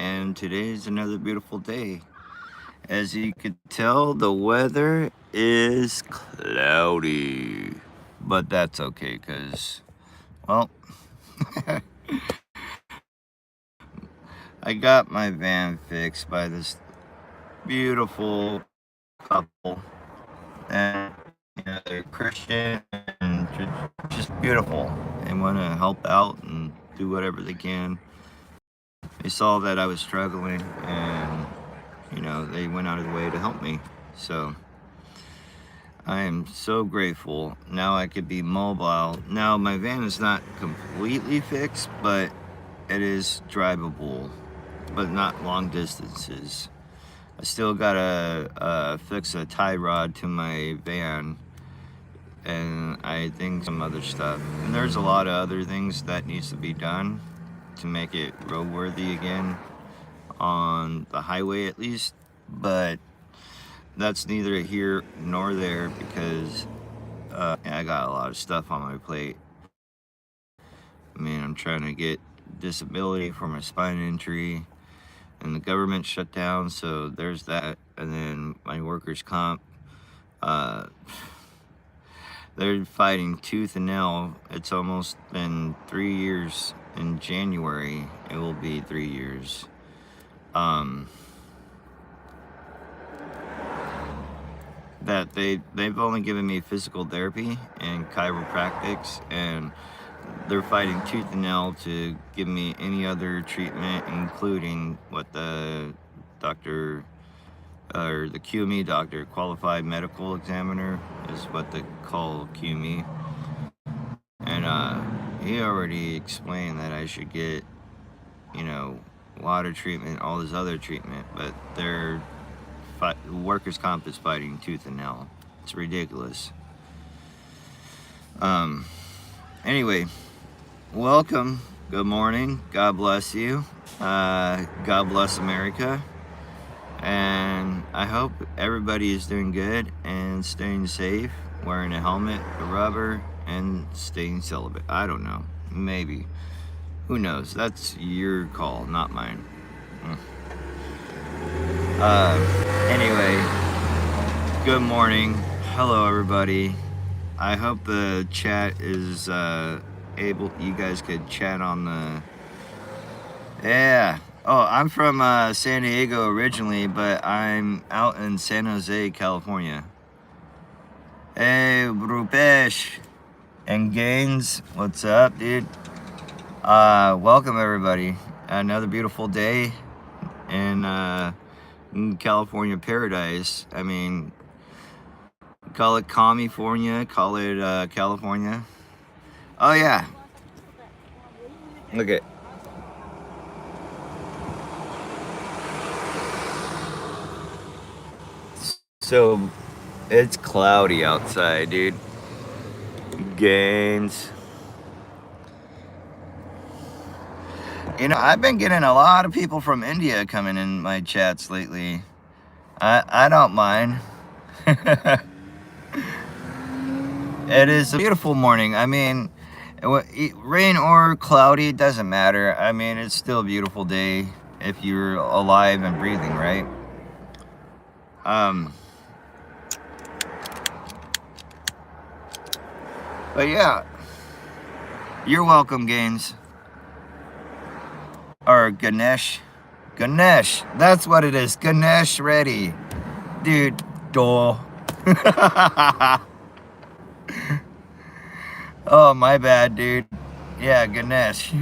and today is another beautiful day. As you could tell, the weather is cloudy, but that's okay because, well, I got my van fixed by this beautiful couple, and they're Christian and just beautiful. They want to help out and do whatever they can. They saw that I was struggling, and they went out of the way to help me. So I am so grateful. Now I could be mobile. Now my van is not completely fixed, but it is drivable, but not long distances. I still gotta fix a tie rod to my van, and I think some other stuff. And there's a lot of other things that needs to be done to make it roadworthy again, on the highway at least. But that's neither here nor there because I got a lot of stuff on my plate. I mean, I'm trying to get disability for my spine injury, and the government shut down, so there's that. And then my workers' comp, uh, they're fighting tooth and nail. It's almost been 3 years. In January, it will be 3 years. That they've only given me physical therapy and chiropractics, and they're fighting tooth and nail to give me any other treatment, including what the doctor, or the QME doctor, qualified medical examiner is what they call QME. And he already explained that I should get, water treatment, all this other treatment, but their workers' comp is fighting tooth and nail. It's ridiculous. Anyway, welcome. Good morning. God bless you. God bless America. And I hope everybody is doing good and staying safe, wearing a helmet, a rubber, and staying celibate. I don't know. Maybe. Who knows? That's your call, not mine. Anyway, good morning. Hello, everybody. I hope the chat is you guys could chat on the... Yeah. Oh, I'm from San Diego originally, but I'm out in San Jose, California. Hey, Rupesh and Gaines, what's up, dude? Welcome, everybody. Another beautiful day in California paradise. I mean, call it California, call it California. Oh, yeah. Okay. So, it's cloudy outside, dude. Gains. I've been getting a lot of people from India coming in my chats lately. I don't mind. It is a beautiful morning. I mean, rain or cloudy, doesn't matter. I mean, it's still a beautiful day if you're alive and breathing, right? But yeah, you're welcome, Gaines. Or Ganesh. Ganesh, that's what it is. Ganesh Reddy. Dude, duh. Oh, my bad, dude. Yeah, Ganesh.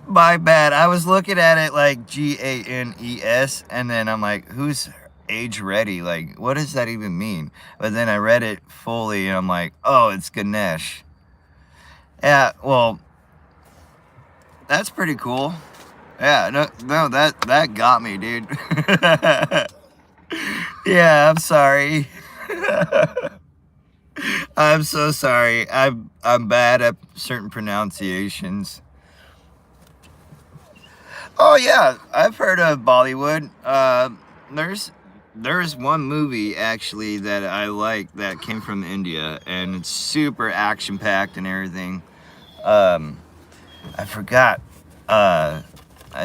My bad. I was looking at it like Ganes, and then I'm like, who's age ready? Like, what does that even mean? But then I read it fully, and I'm like, oh, it's Ganesh. Yeah, well, that's pretty cool. Yeah, no, that got me, dude. Yeah, I'm sorry. I'm so sorry. I'm bad at certain pronunciations. Oh yeah, I've heard of Bollywood. There's one movie actually that I like that came from India, and it's super action packed and everything. I forgot I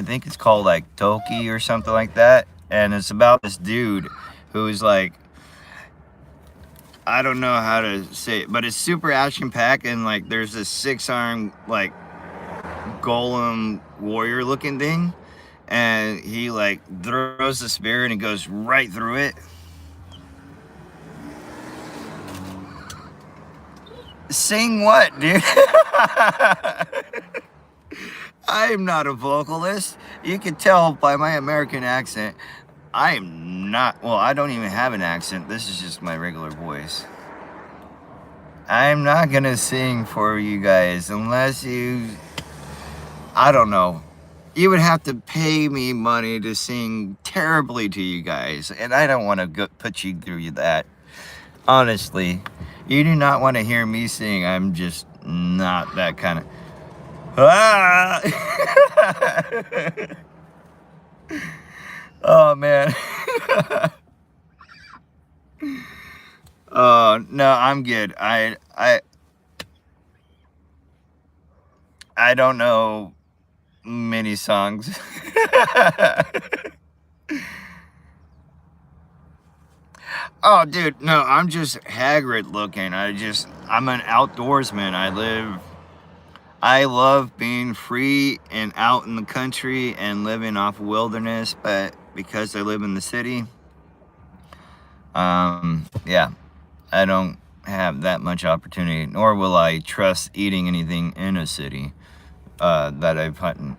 think it's called like Toki or something like that, and it's about this dude who's like, I don't know how to say it, but it's super action packed, and like there's this 6-arm like golem warrior looking thing, and he like throws the spear and it goes right through it. Sing what, dude? I am not a vocalist. You can tell by my American accent. I am not, well, I don't even have an accent. This is just my regular voice. I'm not gonna sing for you guys unless you, I don't know. You would have to pay me money to sing terribly to you guys, and I don't want to put you through that. Honestly, you do not want to hear me sing. I'm just not that kind of. Ah! Oh man. Oh no, I'm good. I don't know many songs. Oh, dude, no, I'm just haggard looking. I'm an outdoorsman. I love being free and out in the country and living off wilderness, but because I live in the city, yeah, I don't have that much opportunity, nor will I trust eating anything in a city that I've hunted.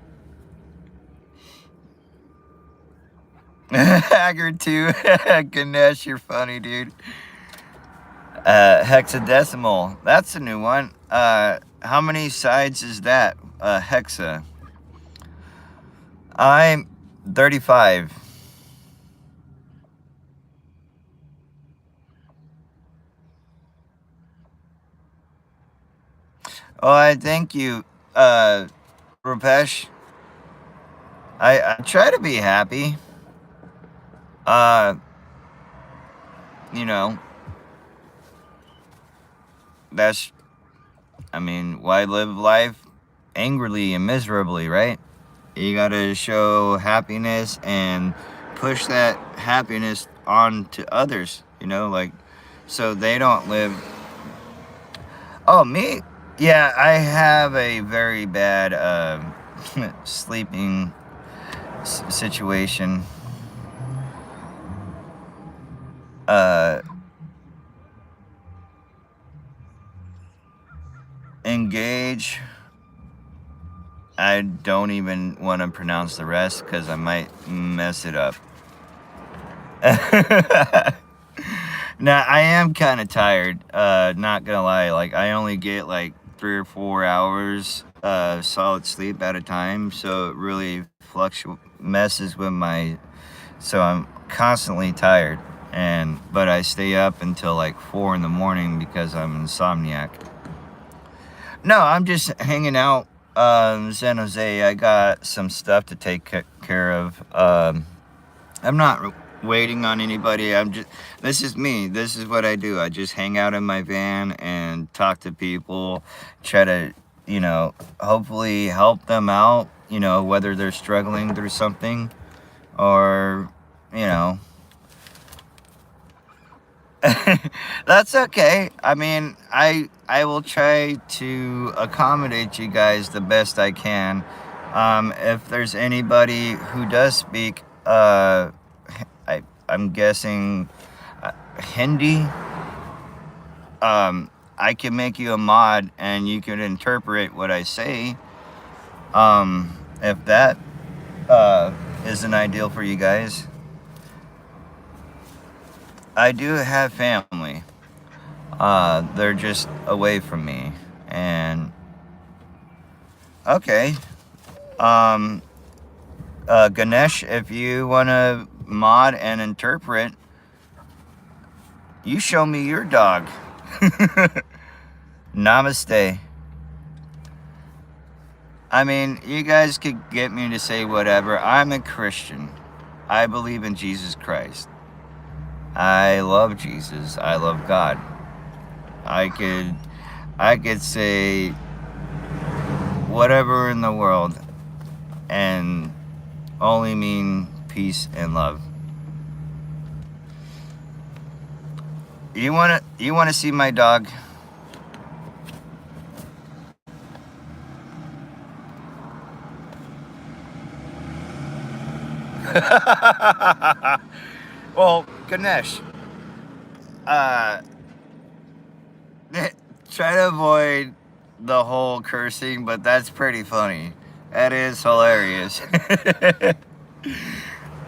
Haggard too. Ganesh, you're funny, dude. Hexadecimal. That's a new one. How many sides is that? Hexa. I'm 35. Oh, I thank you, Rupesh. I try to be happy. You know, I mean, why live life angrily and miserably, right? You gotta show happiness and push that happiness on to others, like, so they don't live. Oh, me? Yeah, I have a very bad sleeping situation. Engage. I don't even want to pronounce the rest because I might mess it up. Now, I am kind of tired, not gonna lie. Like, I only get like 3 or 4 hours solid sleep at a time, so it really messes with so I'm constantly tired, but I stay up until like 4 in the morning because I'm an insomniac. No, I'm just hanging out San Jose. I got some stuff to take care of. I'm not waiting on anybody. This is me. This is what I do. I just hang out in my van and talk to people, try to, hopefully help them out, whether they're struggling through something or, That's okay. I mean, I will try to accommodate you guys the best I can. If there's anybody who does speak, I'm guessing Hindi, I can make you a mod and you can interpret what I say. If that isn't ideal for you guys. I do have family. They're just away from me. And okay. Ganesh, if you want to mod and interpret, you show me your dog. Namaste. I mean, you guys could get me to say whatever. I'm a Christian. I believe in Jesus Christ. I love Jesus. I love God. I could say whatever in the world. only mean peace and love. You wanna see my dog? Well, Ganesh, uh, try to avoid the whole cursing, but that's pretty funny. That is hilarious.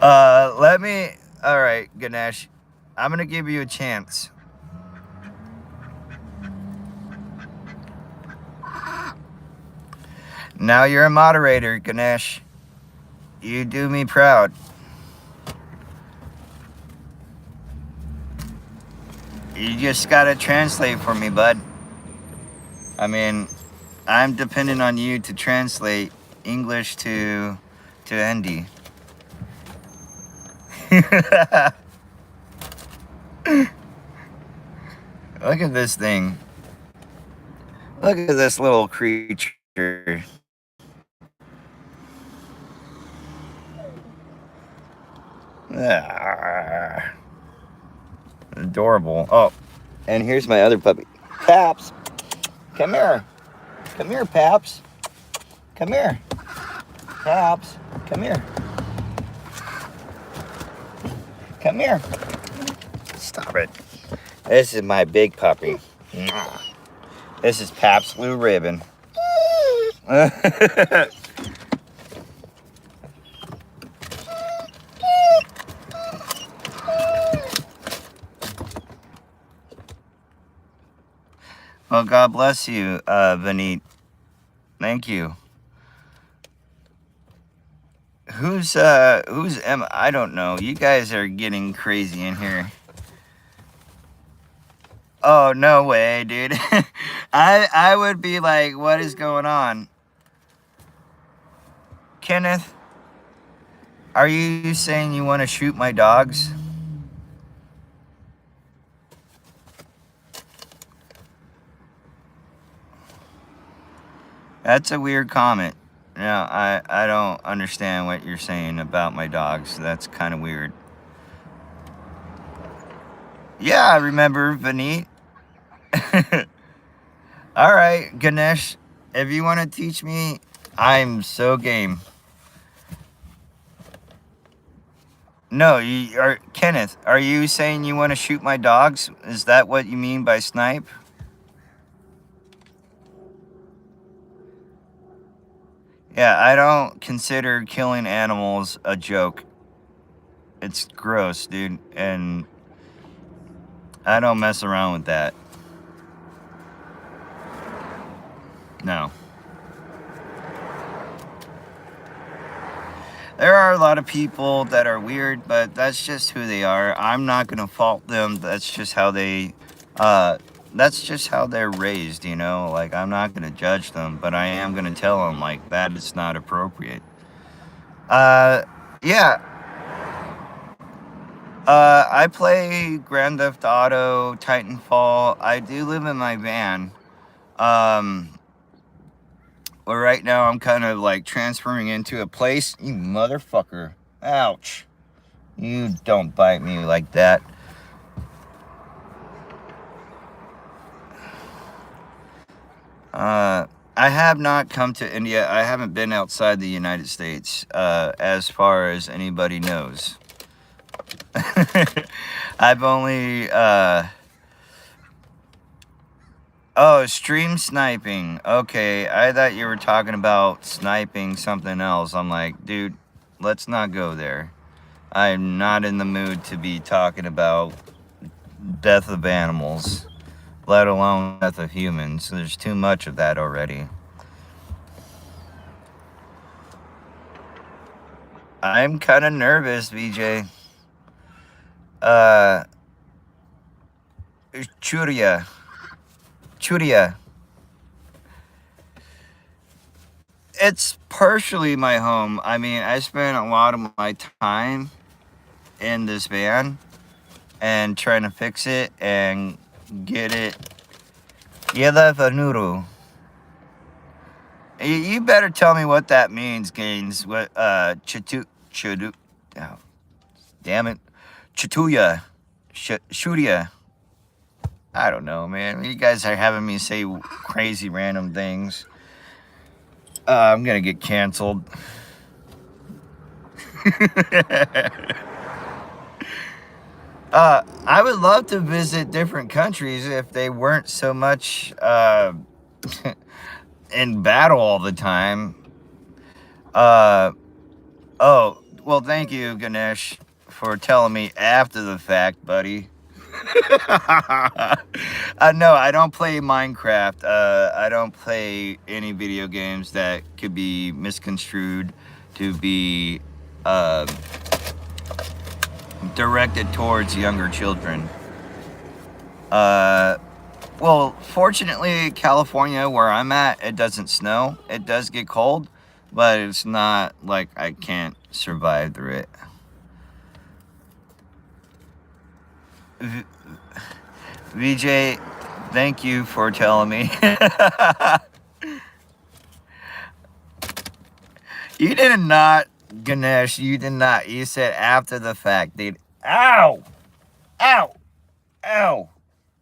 All right, Ganesh, I'm gonna give you a chance. Now you're a moderator, Ganesh. You do me proud. You just gotta translate for me, bud. I mean, I'm depending on you to translate English to Hindi. Look at this thing. Look at this little creature. Ah, adorable. Oh, and here's my other puppy. Paps, come here. Come here, Paps. Come here. Paps, come here. Come here. Stop it. This is my big puppy. This is Paps Blue Ribbon. Well, God bless you, Vineet. Thank you. Who's Emma? I don't know. You guys are getting crazy in here. Oh, no way, dude. I would be like, what is going on? Kenneth, are you saying you want to shoot my dogs? That's a weird comment. No, I don't understand what you're saying about my dogs. That's kind of weird. Yeah, I remember, Vineet. All right, Ganesh, if you want to teach me, I'm so game. No, Kenneth, are you saying you want to shoot my dogs? Is that what you mean by snipe? Yeah, I don't consider killing animals a joke. It's gross, dude, and I don't mess around with that. No. There are a lot of people that are weird, but that's just who they are. I'm not gonna fault them. That's just how they're raised, you know? Like, I'm not gonna judge them, but I am gonna tell them, like, that is not appropriate. Yeah. I play Grand Theft Auto, Titanfall. I do live in my van. Well, right now I'm kind of like transferring into a place. You motherfucker. Ouch. You don't bite me like that. I have not come to India. I haven't been outside the United States, as far as anybody knows. I've only, oh, stream sniping. Okay, I thought you were talking about sniping something else. I'm like, dude, let's not go there. I'm not in the mood to be talking about death of animals, let alone death of humans. There's too much of that already. I'm kind of nervous, VJ. Churia. It's partially my home. I mean, I spent a lot of my time in this van and trying to fix it and get it. Yela Vanuru. You better tell me what that means, Gaines. What oh, damn it. Chituya. Shudia. I don't know, man. You guys are having me say crazy random things. I'm gonna get canceled. I would love to visit different countries if they weren't so much in battle all the time. Oh, well, thank you, Ganesh, for telling me after the fact, buddy. No, I don't play Minecraft. I don't play any video games that could be misconstrued to be directed towards younger children. Well, fortunately, California, where I'm at, it doesn't snow. It does get cold, but it's not like I can't survive through it. VJ, thank you for telling me. You did not, Ganesh, you did not. You said after the fact, dude. Ow! Ow! Ow!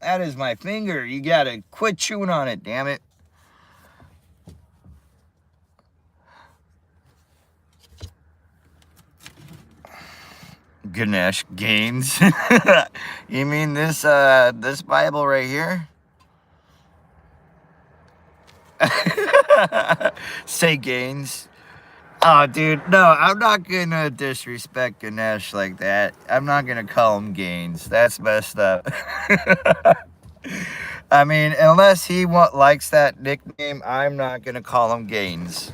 That is my finger. You gotta quit chewing on it, damn it. Ganesh Gaines. You mean this this Bible right here? Say Gaines. Oh, dude, no, I'm not gonna disrespect Ganesh like that. I'm not gonna call him Gaines. That's messed up. I mean, unless he likes that nickname, I'm not gonna call him Gaines.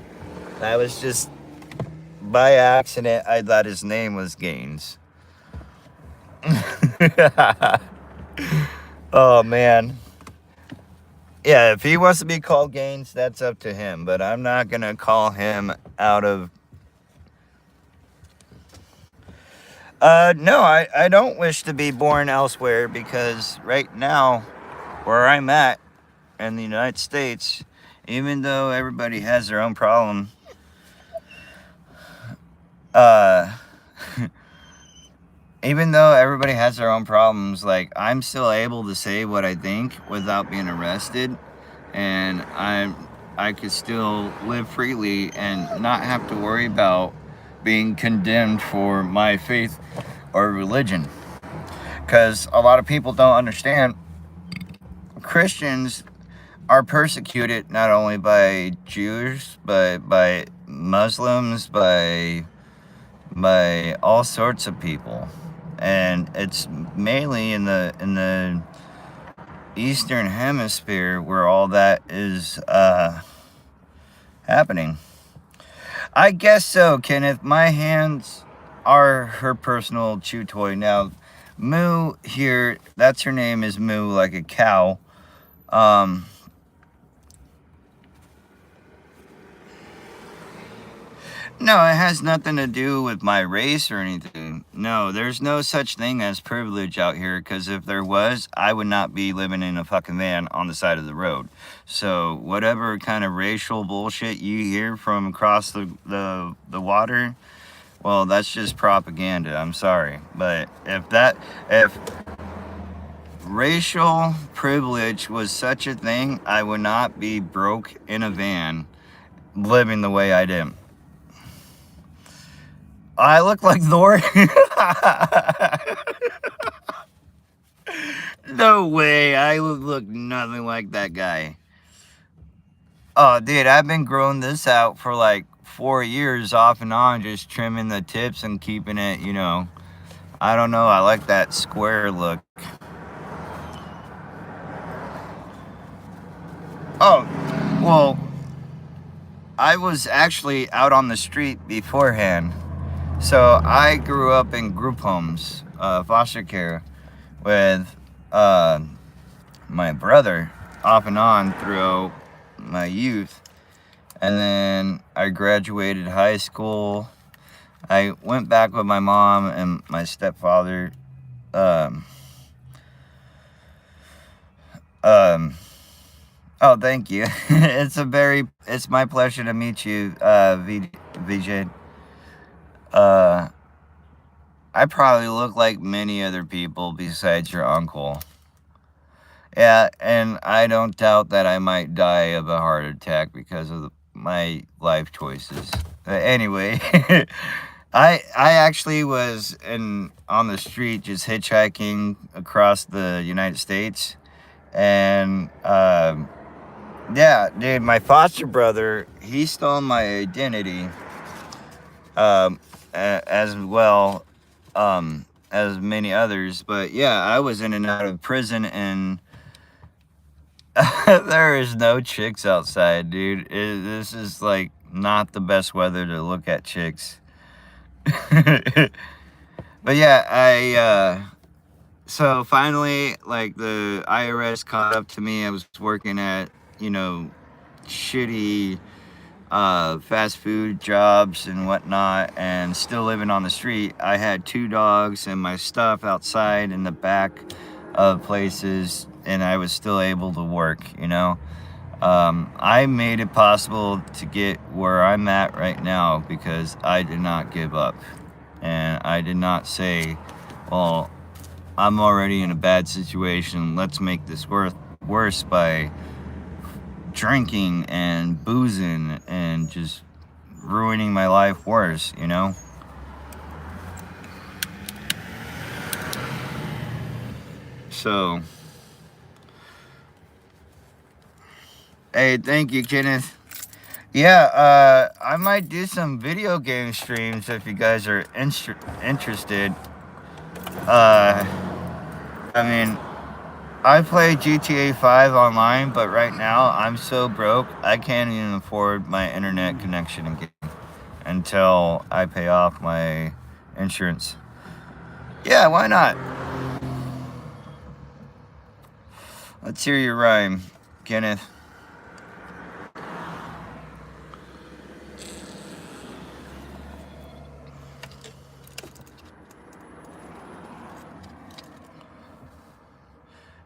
That was just by accident. I thought his name was Gaines. Oh, man. Yeah, if he wants to be called Gaines, that's up to him. But I'm not going to call him out of... No, I don't wish to be born elsewhere because right now, where I'm at in the United States, even though everybody has their own problem, even though everybody has their own problems, like, I'm still able to say what I think without being arrested, and I could still live freely and not have to worry about being condemned for my faith or religion. Because a lot of people don't understand, Christians are persecuted not only by Jews, but by Muslims, by all sorts of people. And it's mainly in the Eastern Hemisphere where all that is happening. I guess so, Kenneth. My hands are her personal chew toy. Now, Moo here, that's her name, is Moo, like a cow. No, it has nothing to do with my race or anything. No, there's no such thing as privilege out here, because if there was, I would not be living in a fucking van on the side of the road. So whatever kind of racial bullshit you hear from across the water, well, that's just propaganda. I'm sorry. But if racial privilege was such a thing, I would not be broke in a van living the way I did. I look like Thor. No way. I look nothing like that guy. Oh, dude, I've been growing this out for like 4 years off and on, just trimming the tips and keeping it, you know. I don't know. I like that square look. Oh, well, I was actually out on the street beforehand. So I grew up in group homes, foster care, with my brother off and on through my youth. And then I graduated high school. I went back with my mom and my stepfather. Oh, thank you. It's my pleasure to meet you, VJ. I probably look like many other people besides your uncle. Yeah, and I don't doubt that I might die of a heart attack because of my life choices. Anyway, I actually was on the street just hitchhiking across the United States, and yeah, dude, my foster brother, he stole my identity, as well, as many others. But yeah, I was in and out of prison, and there is no chicks outside, dude. This is like not the best weather to look at chicks. But yeah, so finally, like, the IRS caught up to me. I was working at, shitty fast food jobs and whatnot, and still living on the street. I had 2 dogs and my stuff outside in the back of places, and I was still able to work. I made it possible to get where I'm at right now because I did not give up, and I did not say, well, I'm already in a bad situation, let's make this worse by drinking and boozing and just ruining my life worse. So, hey, thank you, Kenneth. Yeah, I might do some video game streams if you guys are interested. I mean, I play GTA 5 online, but right now I'm so broke, I can't even afford my internet connection again until I pay off my insurance. Yeah, why not? Let's hear your rhyme, Kenneth.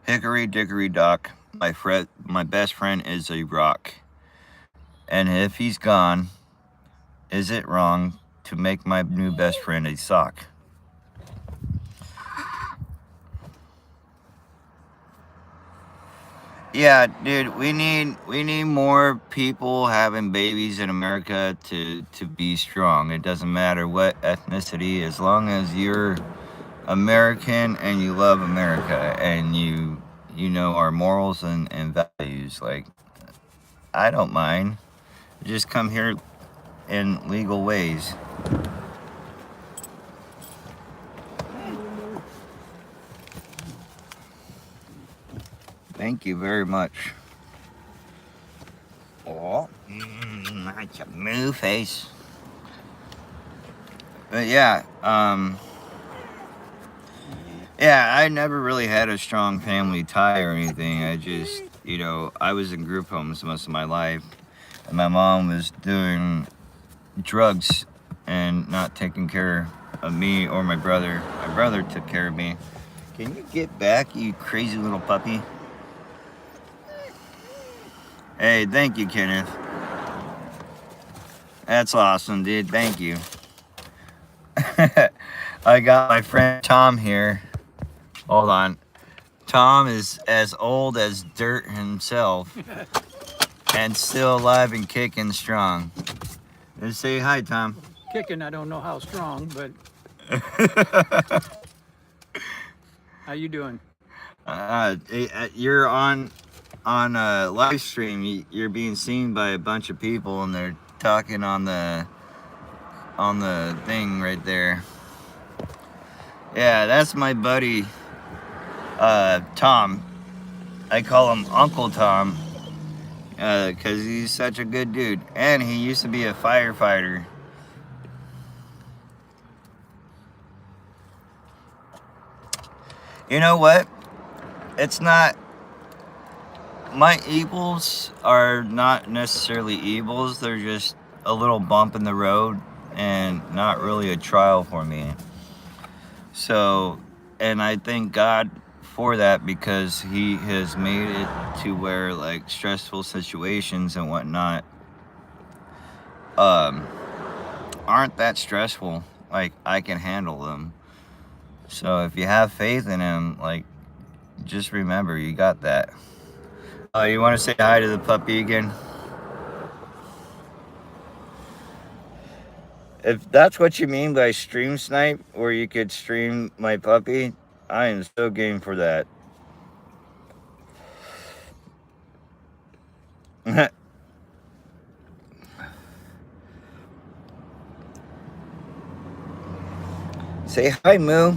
Hickory dickory dock, my best friend is a rock. And if he's gone, is it wrong to make my new best friend a sock? Yeah, dude, we need more people having babies in America to be strong. It doesn't matter what ethnicity, as long as you're American and you love America and you know our morals and values. Like, I don't mind. Just come here in legal ways. Thank you very much. Oh, that's a moo face. But yeah, yeah, I never really had a strong family tie or anything. I just, I was in group homes most of my life, and my mom was doing drugs and not taking care of me or my brother. My brother took care of me. Can you get back, you crazy little puppy? Hey, thank you, Kenneth. That's awesome, dude. Thank you. I got my friend Tom here. Hold on. Tom is as old as dirt himself and still alive and kicking strong. Let's say hi, Tom. Kicking, I don't know how strong, but how you doing? You're on a live stream. You're being seen by a bunch of people, and they're talking on the thing right there. Yeah, that's my buddy, Tom. I call him Uncle Tom, because he's such a good dude, and he used to be a firefighter. You know what? It's not, my evils are not necessarily evils. They're just a little bump in the road and not really a trial for me. So, and I thank God for that, because he has made it to where, like, stressful situations and whatnot, aren't that stressful. Like, I can handle them. So if you have faith in him, like, just remember you got that. You want to say hi to the puppy again? If that's what you mean by stream snipe, where you could stream my puppy, I am so game for that. Say hi, Moo.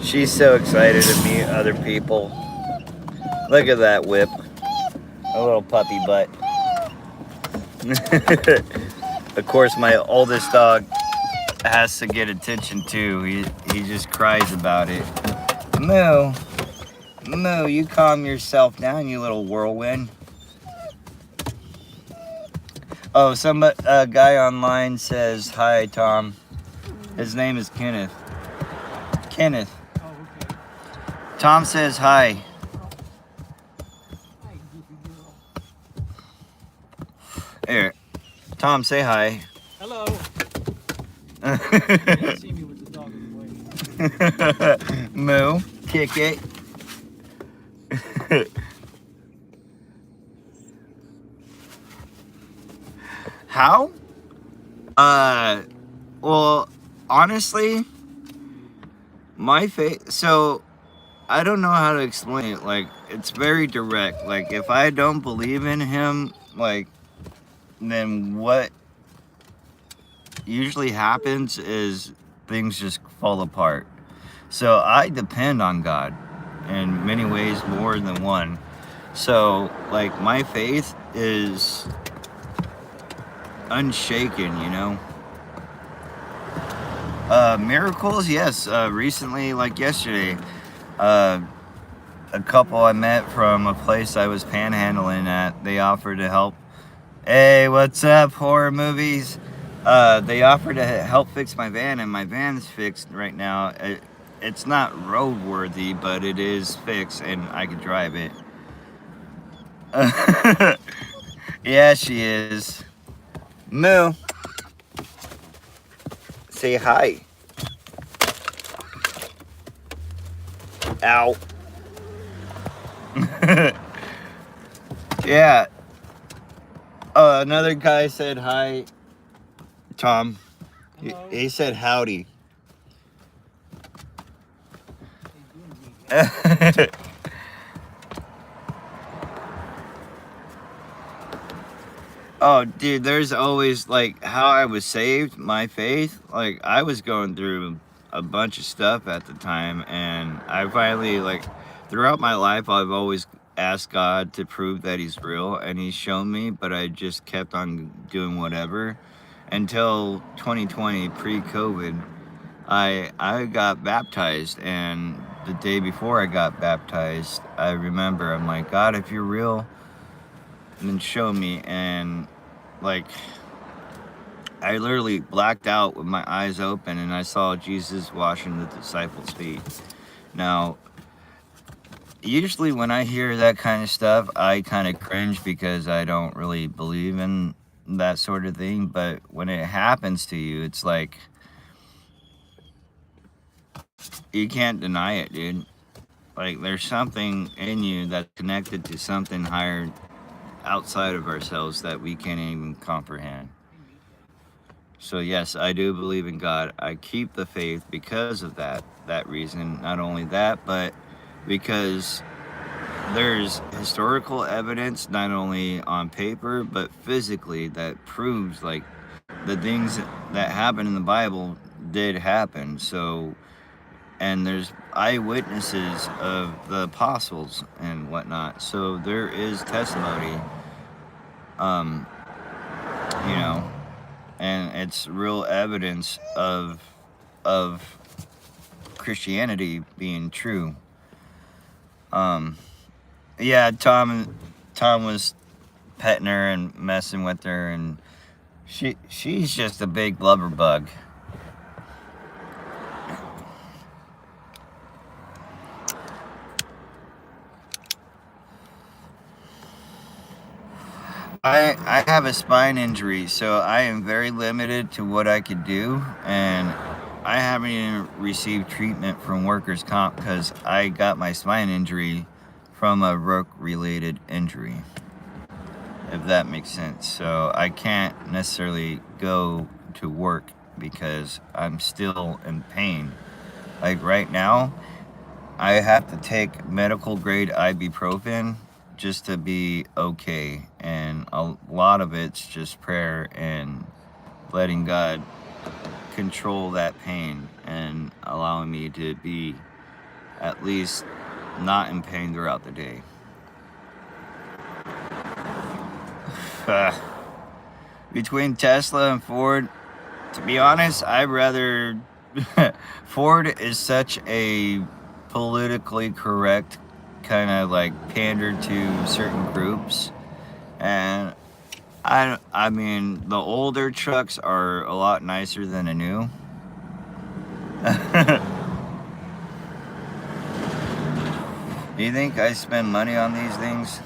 She's so excited to meet other people. Look at that whip. A little puppy butt. Of course, my oldest dog has to get attention too. He just cries about it. Moo, Moo, you calm yourself down, you little whirlwind. Oh, a guy online says hi, Tom. His name is Kenneth. Kenneth. Oh, okay. Tom says hi. Hi, goofy girl. Here, Tom, say hi. Hello. You didn't see me with the dog in the way. Moo, kick it. How? Well, honestly, my faith. So, I don't know how to explain it. Like, it's very direct. Like, if I don't believe in him, like, then what usually happens is things just fall apart. So, I depend on God in many ways, more than one. So, like, my faith is unshaken, you know. Miracles, yes. Recently, like yesterday, a couple I met from a place I was panhandling at, they offered to help. Hey, what's up, horror movies? They offered to help fix my van, and my van's fixed right now. It's not roadworthy, but it is fixed, and I could drive it. Yeah, she is. Moo. Say hi. Ow. Yeah. Another guy said hi, Tom. Hello. He said howdy. Oh, dude, there's always, like, how I was saved, my faith. Like, I was going through a bunch of stuff at the time, and I finally, like, throughout my life, I've always asked God to prove that he's real, and he's shown me, but I just kept on doing whatever until 2020, pre-COVID. I got baptized, and the day before I got baptized, I remember, I'm like, God, if you're real, then show me. And like, I literally blacked out with my eyes open, and I saw Jesus washing the disciples' feet. Now, usually when I hear that kind of stuff, I kind of cringe because I don't really believe in that sort of thing. But when it happens to you, it's like, you can't deny it, dude. Like, there's something in you that's connected to something higher outside of ourselves that we can't even comprehend. So yes, I do believe in God. I keep the faith because of that reason. Not only that, but because there's historical evidence, not only on paper but physically, that proves like the things that happened in the Bible did happen. So, and there's eyewitnesses of the apostles and whatnot. So there is testimony, you know, and it's real evidence of Christianity being true. Yeah, Tom was petting her and messing with her, and she's just a big blubber bug. I have a spine injury, so I am very limited to what I could do, and I haven't even received treatment from workers' comp because I got my spine injury from a work-related injury, if that makes sense. So I can't necessarily go to work because I'm still in pain. Like right now, I have to take medical grade ibuprofen just to be okay, and a lot of it's just prayer and letting God control that pain and allowing me to be at least not in pain throughout the day. Between Tesla and Ford, to be honest, I'd rather Ford is such a politically correct kind of like pander to certain groups, and I mean the older trucks are a lot nicer than the new. Do you think I spend money on these things?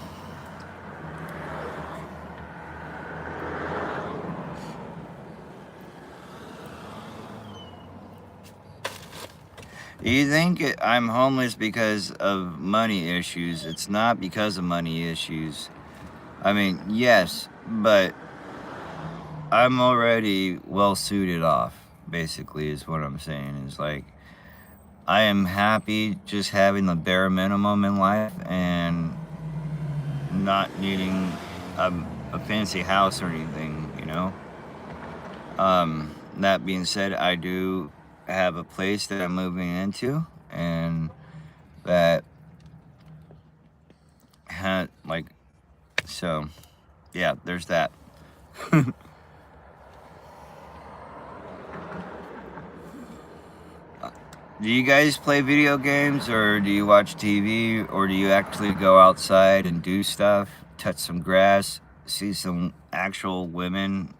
Do you think I'm homeless because of money issues? It's not because of money issues. I mean, yes, but I'm already well suited off, basically, is what I'm saying. Is like, I am happy just having the bare minimum in life and not needing a fancy house or anything, you know? That being said, I do have a place that I'm moving into, and that had, like, so, yeah, there's that. Do you guys play video games, or do you watch TV, or do you actually go outside and do stuff, touch some grass, see some actual women?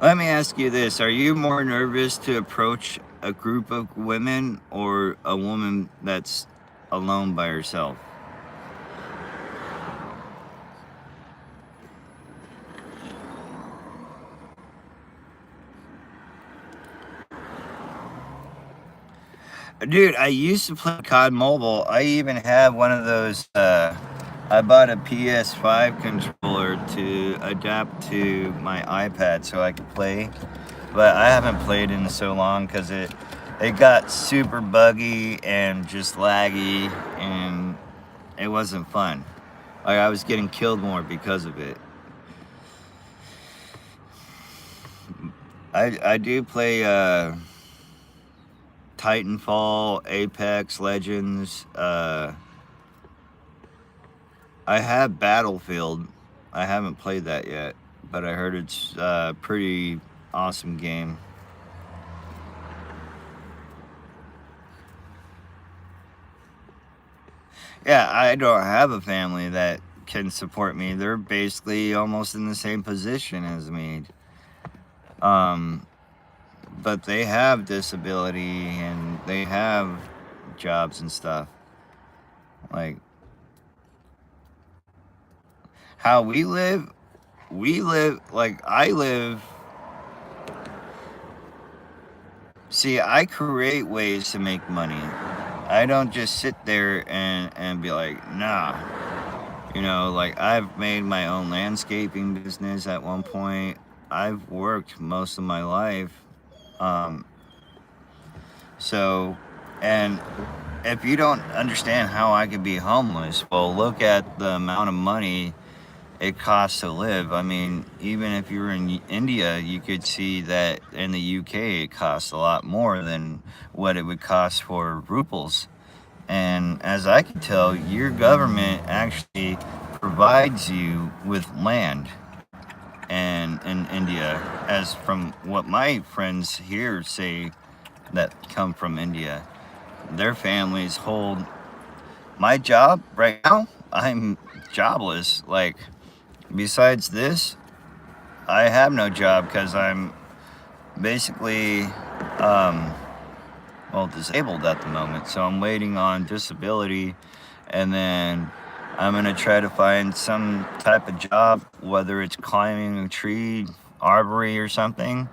Let me ask you this. Are you more nervous to approach a group of women or a woman that's alone by herself? Dude, I used to play COD Mobile. I even have one of those, I bought a PS5 controller to adapt to my iPad so I could play. But I haven't played in so long because it got super buggy and just laggy, and it wasn't fun. Like, I was getting killed more because of it. I do play Titanfall, Apex Legends. I have Battlefield. I haven't played that yet, but I heard it's a pretty awesome game. Yeah, I don't have a family that can support me. They're basically almost in the same position as me. But they have disability and they have jobs and stuff. Like, how we live, like, I live. See, I create ways to make money. I don't just sit there and be like, nah. You know, like, I've made my own landscaping business at one point. I've worked most of my life. So, and if you don't understand how I could be homeless, well, look at the amount of money it costs to live. I mean, even if you're in India, you could see that in the UK it costs a lot more than what it would cost for ruples. And as I can tell, your government actually provides you with land. And in India, as from what my friends here say that come from India, their families hold. My job right now, I'm jobless. Like, besides this, I have no job because I'm basically disabled at the moment. So I'm waiting on disability, and then I'm gonna try to find some type of job, whether it's climbing a tree, arbory, or something.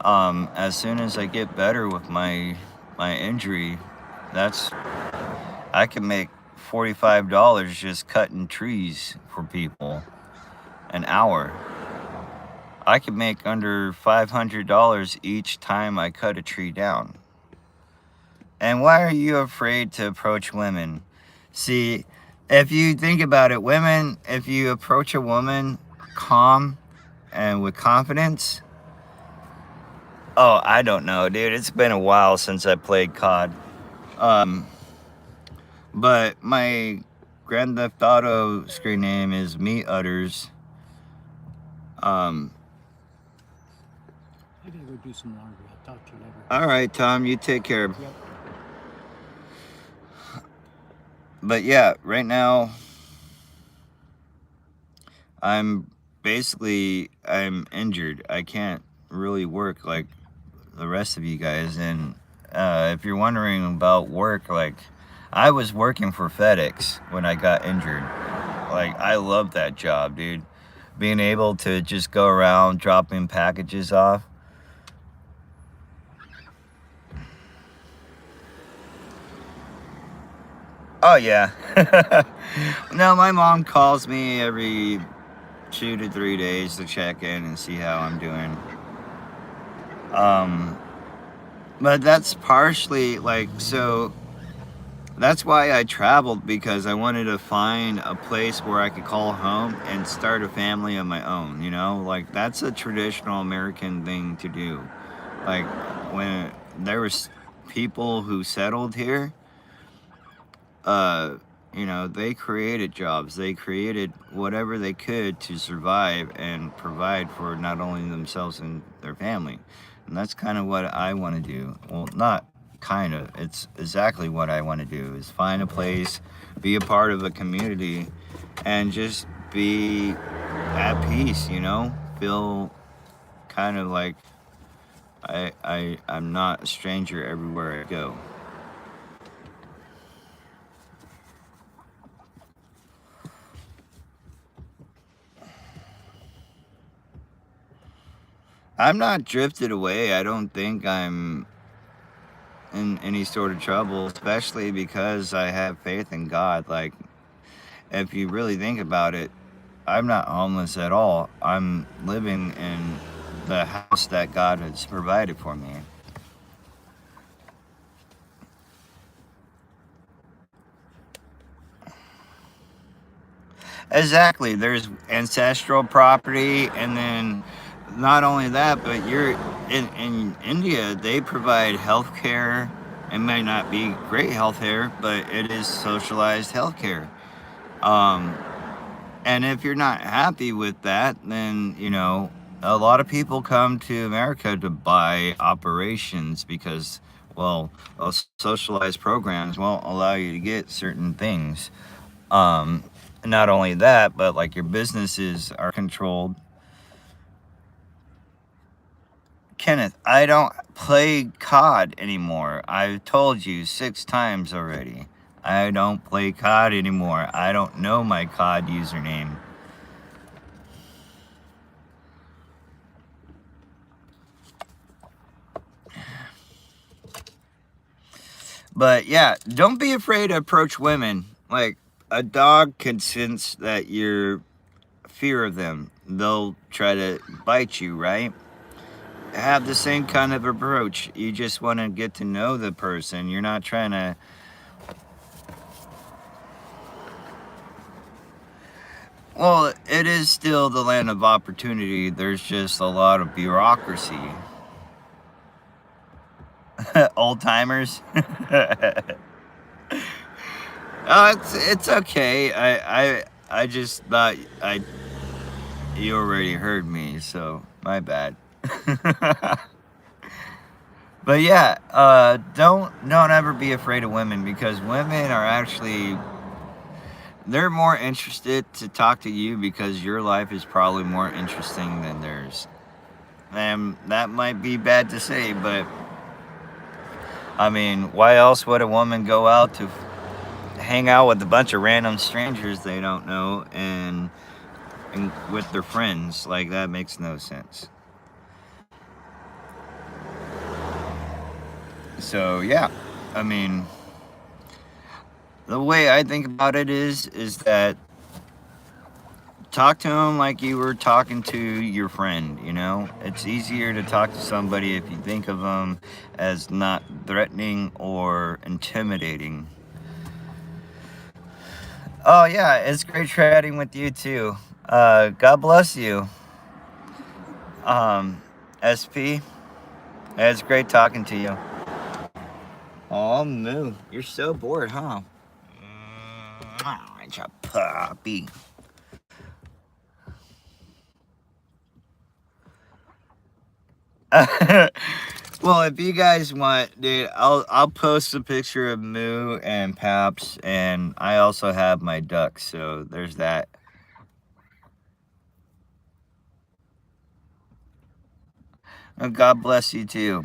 As soon as I get better with my injury, I can make $45 just cutting trees for people an hour. I could make under $500 each time I cut a tree down. And why are you afraid to approach women? See, if you think about it, women, if you approach a woman calm and with confidence, oh, I don't know, dude. It's been a while since I played COD. But my Grand Theft Auto screen name is udders. I gotta go do some laundry. I'll talk to you later. All right, Tom, you take care. Yep. But yeah, right now I'm injured. I can't really work like the rest of you guys. And if you're wondering about work, like, I was working for FedEx when I got injured. Like, I love that job, dude. Being able to just go around dropping packages off. Oh yeah. No, my mom calls me every 2 to 3 days to check in and see how I'm doing. But that's partially like, so that's why I traveled, because I wanted to find a place where I could call home and start a family of my own, you know? Like, that's a traditional American thing to do. Like, when there was people who settled here, you know, they created jobs. They created whatever they could to survive and provide for not only themselves and their family. And that's kind of what I want to do. Well, not kind of. It's exactly what I want to do, is find a place, be a part of a community, and just be at peace, you know? Feel kind of like I'm not a stranger everywhere I go. I'm not drifted away. I don't think I'm in any sort of trouble, especially because I have faith in God. Like, if you really think about it, I'm not homeless at all. I'm living in the house that God has provided for me. Exactly. There's ancestral property, and then not only that, but you're in India, they provide health care. It might not be great health care, but it is socialized health care. And if you're not happy with that, then, you know, a lot of people come to America to buy operations because, well, socialized programs won't allow you to get certain things. Not only that, but like your businesses are controlled. Kenneth, I don't play COD anymore. I've told you 6 times already. I don't play COD anymore. I don't know my COD username. But yeah, don't be afraid to approach women. Like, a dog can sense that you're fear of them. They'll try to bite you, right? Have the same kind of approach. You just want to get to know the person. You're not trying to... Well, it is still the land of opportunity. There's just a lot of bureaucracy. Old timers. Oh, it's okay. I just thought you already heard me, so my bad. But yeah, don't ever be afraid of women, because women are actually, they're more interested to talk to you because your life is probably more interesting than theirs. And that might be bad to say, but I mean, why else would a woman go out to hang out with a bunch of random strangers they don't know and with their friends? Like, that makes no sense. So yeah, I mean, the way I think about it is that talk to them like you were talking to your friend. You know, it's easier to talk to somebody if you think of them as not threatening or intimidating. Oh yeah, it's great chatting with you too. God bless you, SP. It's great talking to you. Oh, Moo, you're so bored, huh? It's a puppy. Well, if you guys want, dude, I'll post a picture of Moo and Paps, and I also have my ducks, so there's that. God bless you too.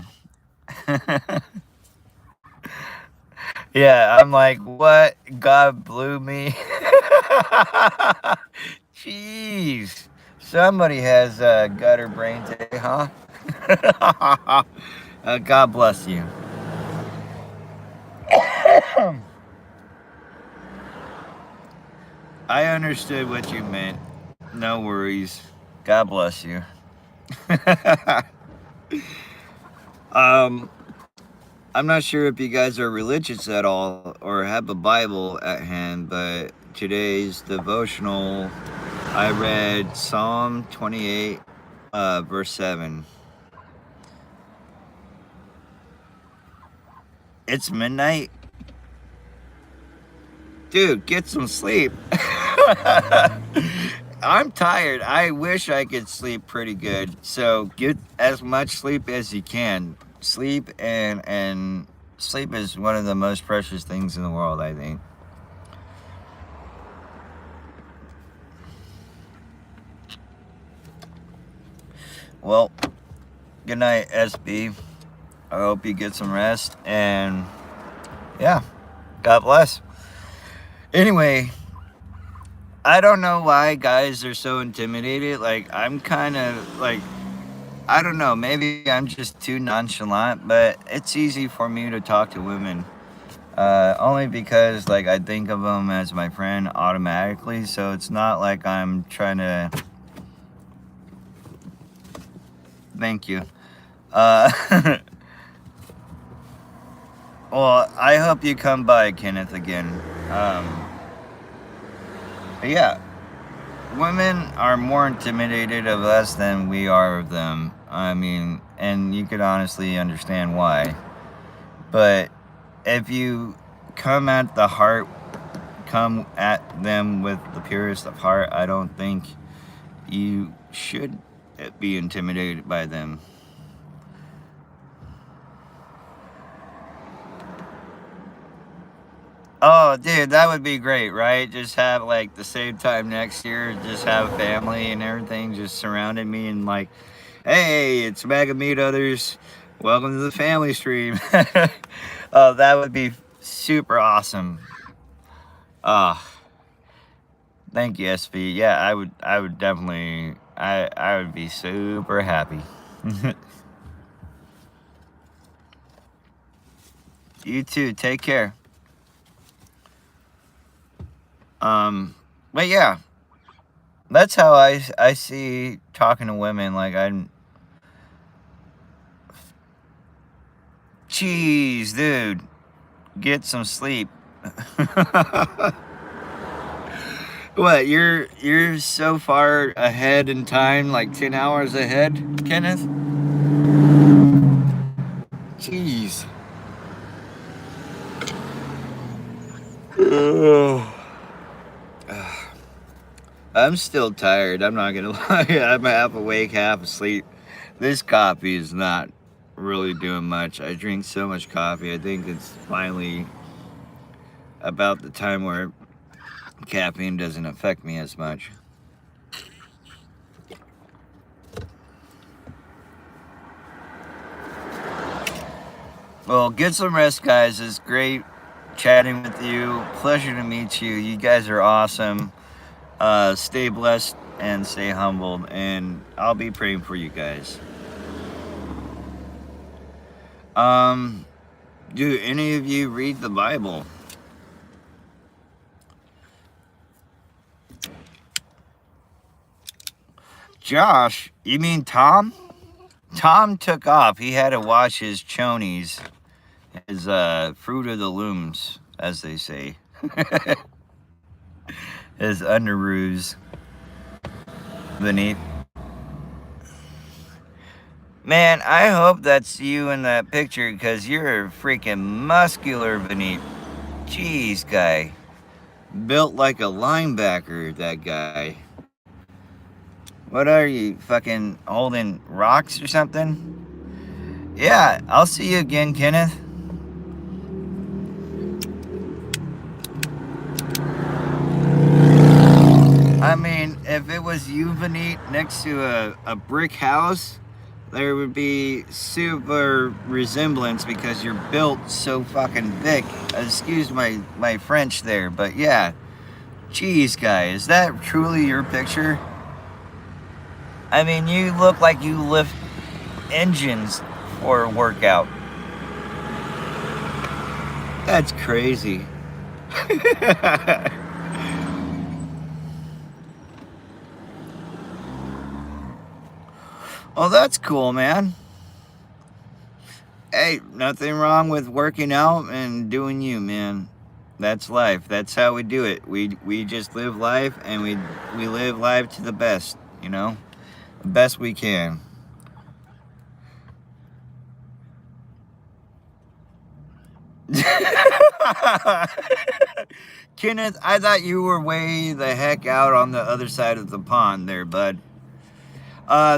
Yeah, I'm like, what? God blew me. Jeez, somebody has gutter brain today, huh? God bless you. I understood what you meant. No worries. God bless you. um, I'm not sure if you guys are religious at all or have a Bible at hand, but today's devotional, I read Psalm 28, verse 7. It's midnight. Dude, get some sleep. I'm tired. I wish I could sleep pretty good. So get as much sleep as you can. Sleep and sleep is one of the most precious things in the world, I think. Well, good night, SB. I hope you get some rest, and yeah, God bless. Anyway, I don't know why guys are so intimidated. Like, I'm kind of like, I don't know, maybe I'm just too nonchalant, but it's easy for me to talk to women. Only because, like, I think of them as my friend automatically, so it's not like I'm trying to. Thank you. Uh, well, I hope you come by, Kenneth, again. But yeah, women are more intimidated of us than we are of them. I mean, and you could honestly understand why. But if you come at the heart, come at them with the purest of heart, I don't think you should be intimidated by them. Oh, dude, that would be great, right? Just have like the same time next year, just have family and everything just surrounding me and like, hey, it's Maga Meet Others. Welcome to the family stream. Oh, that would be super awesome. Ah, thank you, SV. Yeah, I would definitely, I would be super happy. You too. Take care. But yeah, that's how I see talking to women. Like, jeez, dude, get some sleep. What, you're so far ahead in time, like 10 hours ahead, Kenneth? Jeez. I'm still tired. I'm not gonna lie. I'm half awake, half asleep. This coffee is not really doing much. I drink so much coffee. I think it's finally about the time where caffeine doesn't affect me as much. Well, get some rest, guys. It's great chatting with you. Pleasure to meet you. You guys are awesome. Stay blessed and stay humbled. And I'll be praying for you guys. Do any of you read the Bible? Josh, you mean Tom? Tom took off. He had to wash his chonies, his fruit of the looms, as they say. His underoos beneath. Man, I hope that's you in that picture, because you're freaking muscular beneath. Jeez, guy. Built like a linebacker, that guy. What are you, fucking holding rocks or something? Yeah, I'll see you again, Kenneth. I mean, if it was you, Benit, next to a brick house, there would be super resemblance because you're built so fucking thick. Excuse my French there, but yeah. Jeez, guy, is that truly your picture? I mean, you look like you lift engines for a workout. That's crazy. Well, that's cool, man. Hey, nothing wrong with working out and doing you, man. That's life. That's how we do it. We just live life, and we live life to the best, you know? The best we can. Kenneth, I thought you were way the heck out on the other side of the pond there, bud.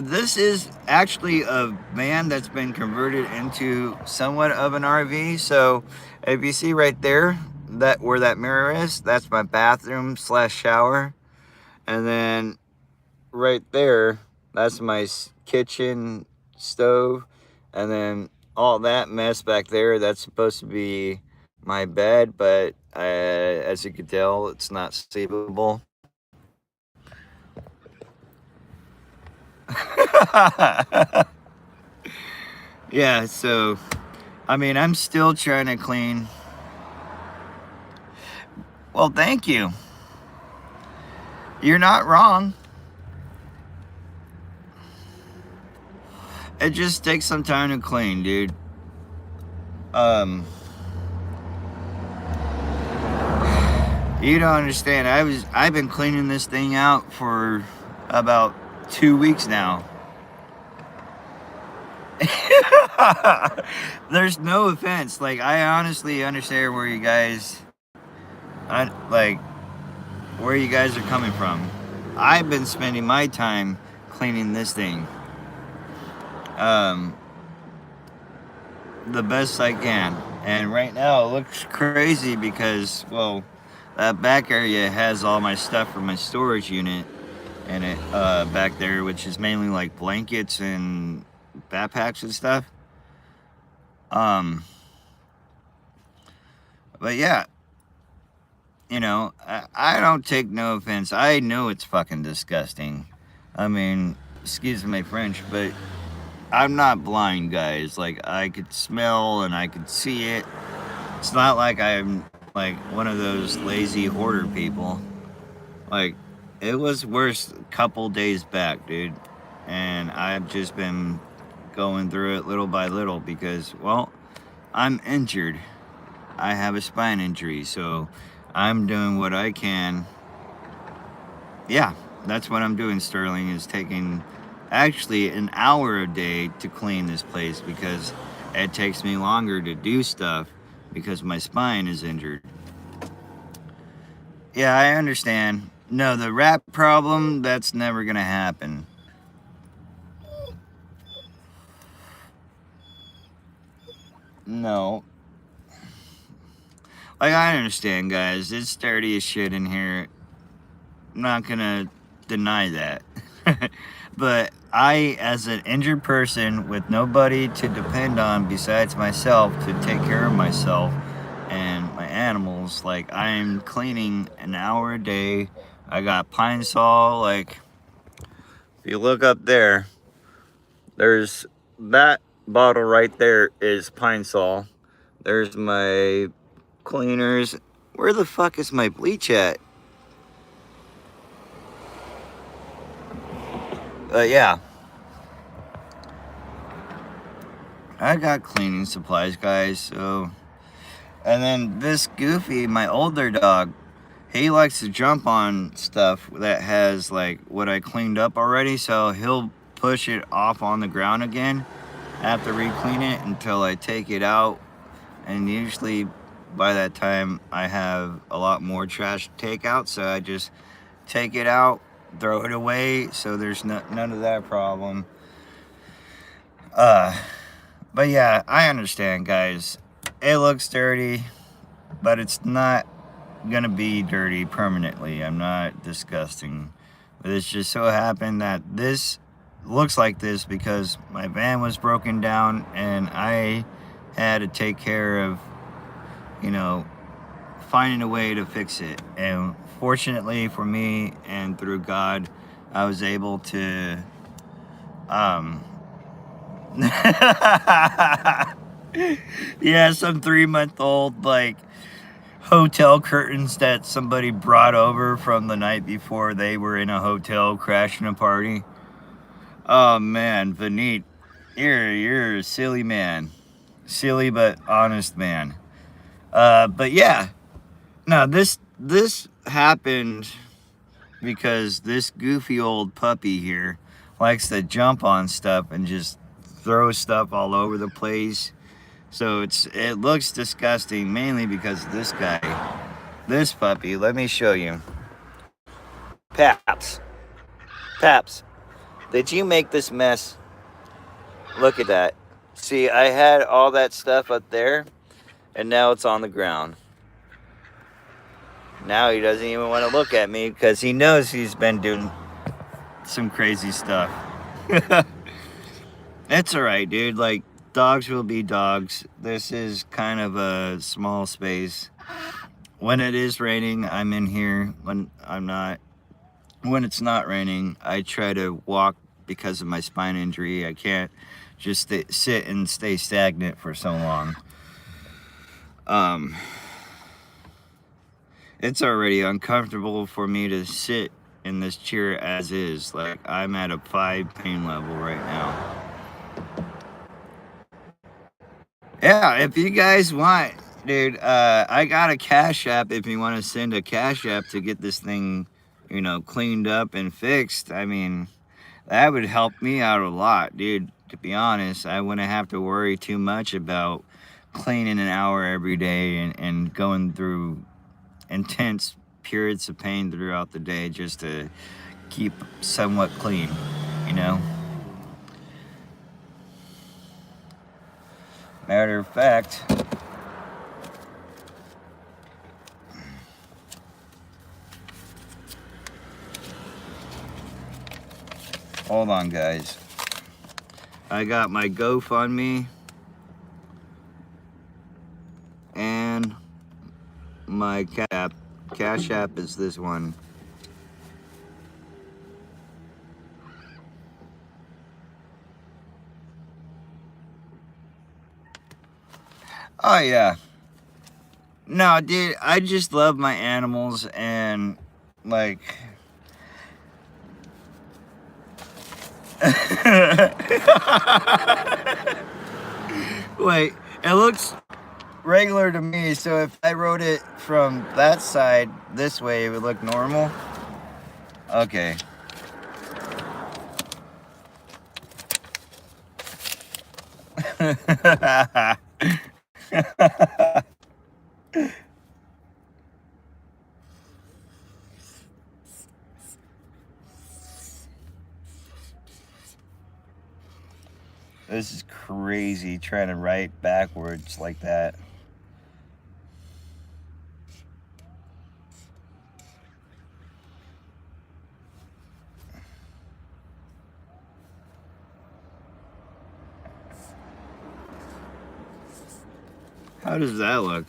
This is actually a van that's been converted into somewhat of an RV. So if you see right there, that where that mirror is, that's my bathroom / shower. And then right there, that's my kitchen stove. And then all that mess back there, that's supposed to be my bed, but as you can tell, it's not sleepable. Yeah, so I mean, I'm still trying to clean. Well, thank you. You're not wrong. It just takes some time to clean, dude. You don't understand. I've been cleaning this thing out for about 2 weeks now. There's no offense. Like, I honestly understand where you guys are coming from. I've been spending my time cleaning this thing the best I can. And right now it looks crazy because, well, that back area has all my stuff from my storage unit in it back there, which is mainly like blankets and backpacks and stuff. But yeah, you know, I don't take no offense. I know it's fucking disgusting. I mean, excuse my French, but I'm not blind, guys. Like, I could smell and I could see it. It's not like I'm like one of those lazy hoarder people. Like, it was worse a couple days back, dude. And I've just been going through it little by little because, well, I'm injured. I have a spine injury, so I'm doing what I can. Yeah, that's what I'm doing, Sterling, is taking actually an hour a day to clean this place because it takes me longer to do stuff because my spine is injured. Yeah, I understand. No, the rat problem, that's never gonna happen. No. Like, I understand, guys. It's dirty as shit in here. I'm not gonna deny that. But I, as an injured person with nobody to depend on besides myself to take care of myself and my animals, like, I'm cleaning an hour a day. I got Pine Sol. Like, if you look up there, there's that bottle right there is Pine Sol. There's my cleaners. Where the fuck is my bleach at? Yeah, I got cleaning supplies, guys. So, and then this Goofy, my older dog, he likes to jump on stuff that has like what I cleaned up already. So he'll push it off on the ground again. I have to re-clean it until I take it out, and usually by that time I have a lot more trash to take out. So I just take it out, throw it away, so there's none of that problem. But yeah, I understand, guys. It looks dirty, but it's not gonna be dirty permanently. I'm not disgusting. But it's just so happened that this looks like this because my van was broken down and I had to take care of, you know, finding a way to fix it. And fortunately for me and through God, I was able to yeah, some 3-month-old like hotel curtains that somebody brought over from the night before they were in a hotel crashing a party. Oh man, Vineet, you're a silly man. Silly but honest man. But yeah. No, this happened because this goofy old puppy here likes to jump on stuff and just throw stuff all over the place. So it looks disgusting mainly because this guy, this puppy. Let me show you. Paps. Paps. Did you make this mess? Look at that. See, I had all that stuff up there and now it's on the ground. Now he doesn't even want to look at me because he knows he's been doing some crazy stuff. It's alright, dude. Like, dogs will be dogs. This is kind of a small space. When it is raining, I'm in here. When I'm not, when it's not raining, I try to walk because of my spine injury. I can't just sit and stay stagnant for so long. It's already uncomfortable for me to sit in this chair as is. Like, I'm at a 5 pain level right now. Yeah, if you guys want, dude, I got a Cash App if you want to send a Cash App to get this thing, you know, cleaned up and fixed. I mean, that would help me out a lot, dude. To be honest, I wouldn't have to worry too much about cleaning an hour every day and going through intense periods of pain throughout the day just to keep somewhat clean, you know? Matter of fact, hold on, guys. I got my GoFundMe and my Cash App is this one. Oh yeah. No, dude, I just love my animals and like wait, it looks regular to me, so if I wrote it from that side this way, it would look normal. Okay. This is crazy trying to write backwards like that. How does that look?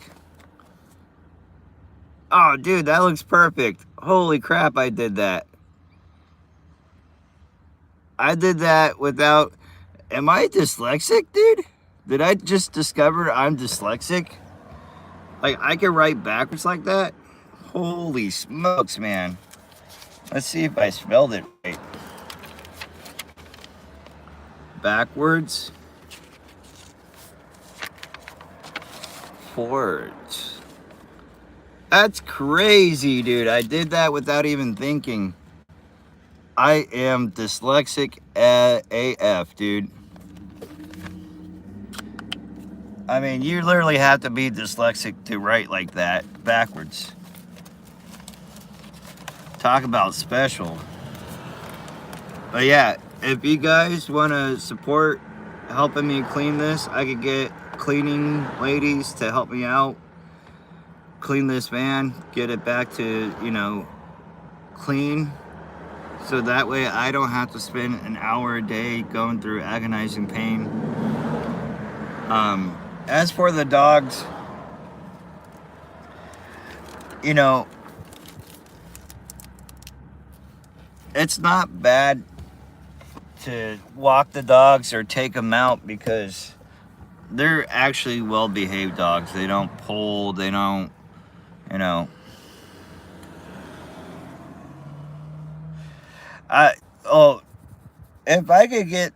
Oh, dude, that looks perfect. Holy crap, I did that. I did that without... Am I dyslexic, dude? Did I just discover I'm dyslexic? Like, I can write backwards like that? Holy smokes, man. Let's see if I spelled it right. Backwards. Forwards. That's crazy, dude. I did that without even thinking. I am dyslexic AF, dude. I mean, you literally have to be dyslexic to write like that, backwards. Talk about special. But yeah, if you guys want to support helping me clean this, I could get cleaning ladies to help me out. Clean this van, get it back to, you know, clean. So that way I don't have to spend an hour a day going through agonizing pain. As for the dogs, you know, it's not bad to walk the dogs or take them out because they're actually well-behaved dogs. They don't pull, they don't, you know. If I could get,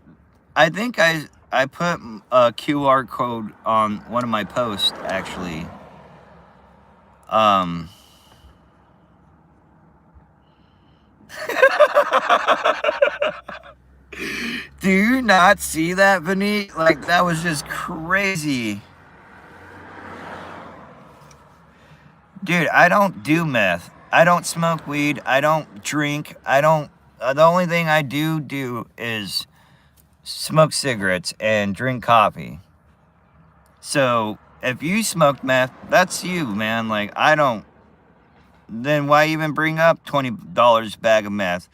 I think I put a QR code on one of my posts, actually. Do you not see that, Vinny? Like, that was just crazy. Dude, I don't do meth. I don't smoke weed. I don't drink. I don't... the only thing I do is smoke cigarettes and drink coffee. So, if you smoke meth, that's you, man. Like, I don't... Then why even bring up $20 bag of meth?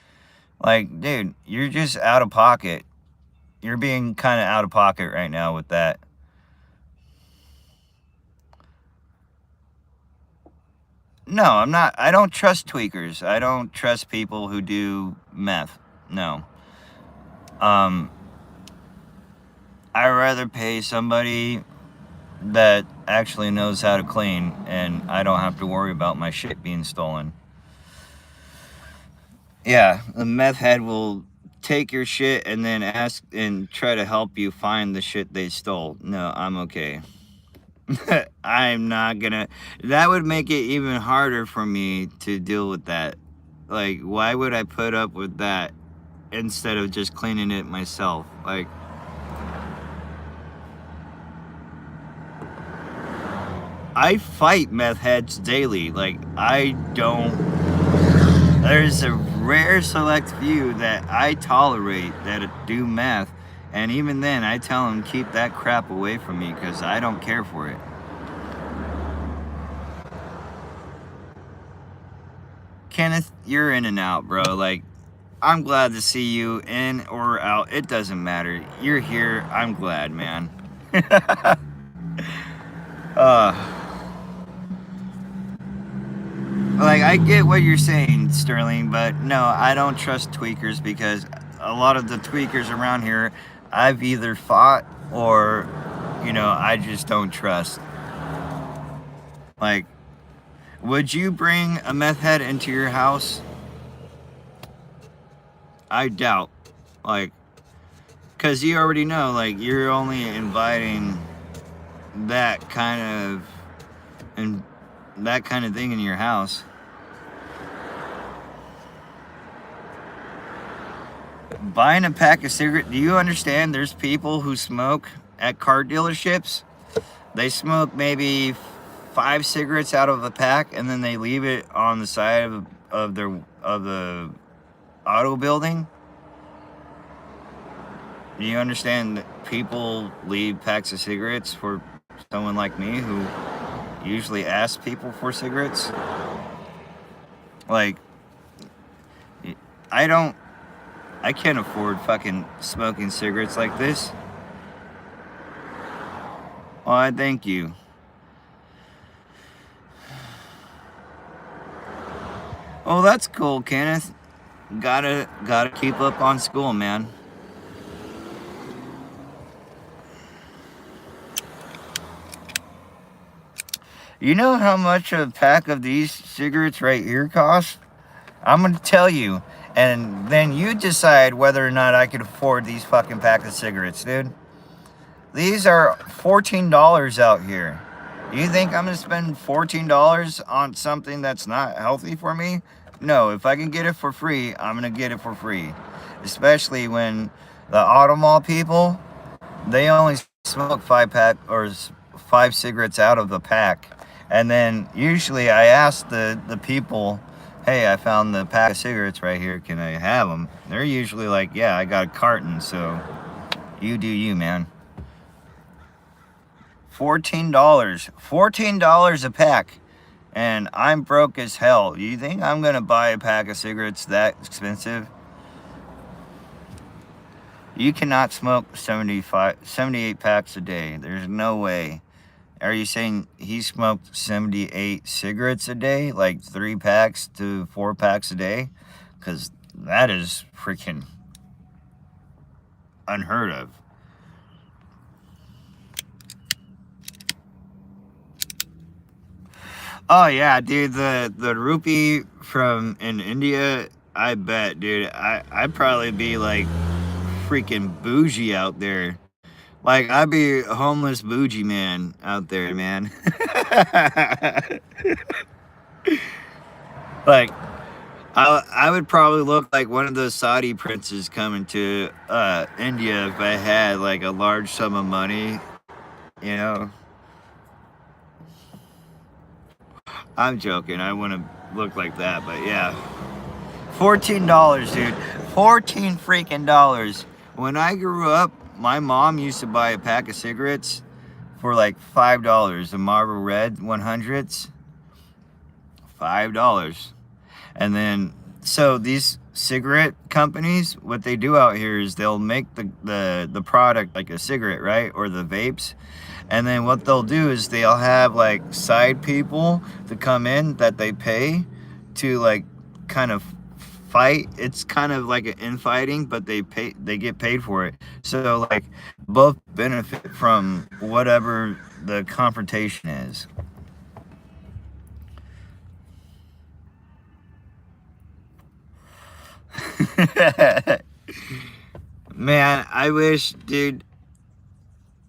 Like, dude, you're just out of pocket. You're being kind of out of pocket right now with that. No, I'm not. I don't trust tweakers. I don't trust people who do meth. No. I'd rather pay somebody that actually knows how to clean, and I don't have to worry about my shit being stolen. Yeah, the meth head will take your shit and then ask and try to help you find the shit they stole. No, I'm okay. I'm not gonna... That would make it even harder for me to deal with that. Like, why would I put up with that instead of just cleaning it myself? Like... I fight meth heads daily. Like, I don't... There's a rare select few that I tolerate that do meth, and even then I tell them keep that crap away from me because I don't care for it. Kenneth, you're in and out, bro. Like, I'm glad to see you in or out. It doesn't matter. You're here. I'm glad, man. Like, I get what you're saying, Sterling, but no, I don't trust tweakers because a lot of the tweakers around here, I've either fought or, you know, I just don't trust. Like, would you bring a meth head into your house? I doubt. Like, because you already know, like, you're only inviting that kind of thing in your house. Buying a pack of cigarettes. Do you understand there's people who smoke at car dealerships? They smoke maybe 5 cigarettes out of a pack and then they leave it on the side of the auto building. Do you understand that people leave packs of cigarettes for someone like me who usually asks people for cigarettes? Like, I can't afford fucking smoking cigarettes like this. Well, I thank you. Oh, that's cool, Kenneth. Gotta keep up on school, man. You know how much a pack of these cigarettes right here costs? I'm gonna tell you, and then you decide whether or not I could afford these fucking pack of cigarettes, dude. These are $14 out here. You think I'm gonna spend $14 on something that's not healthy for me? No, if I can get it for free, I'm gonna get it for free. Especially when the Automall people, they only smoke 5 cigarettes out of the pack. And then usually I ask the people, hey, I found the pack of cigarettes right here. Can I have them? They're usually like, yeah, I got a carton. So you do you, man. $14. $14 a pack. And I'm broke as hell. You think I'm going to buy a pack of cigarettes that expensive? You cannot smoke 78 packs a day. There's no way. Are you saying he smoked 78 cigarettes a day? Like 3 packs to 4 packs a day? Because that is freaking unheard of. Oh yeah, dude, the rupee from in India, I bet, dude, I'd probably be like freaking bougie out there. Like, I'd be a homeless bougie man out there, man. Like, I would probably look like one of those Saudi princes coming to India if I had like a large sum of money, you know. I'm joking. I wouldn't look like that, but yeah. $14, dude. 14 freaking dollars. When I grew up, my mom used to buy a pack of cigarettes for like $5. The Marlboro Red 100s. $5. And then, so these cigarette companies, what they do out here is they'll make the product like a cigarette, right? Or the vapes. And then what they'll do is they'll have like side people to come in that they pay to like kind of fight. It's kind of like an infighting, but they get paid for it. So like both benefit from whatever the confrontation is. Man, I wish, dude,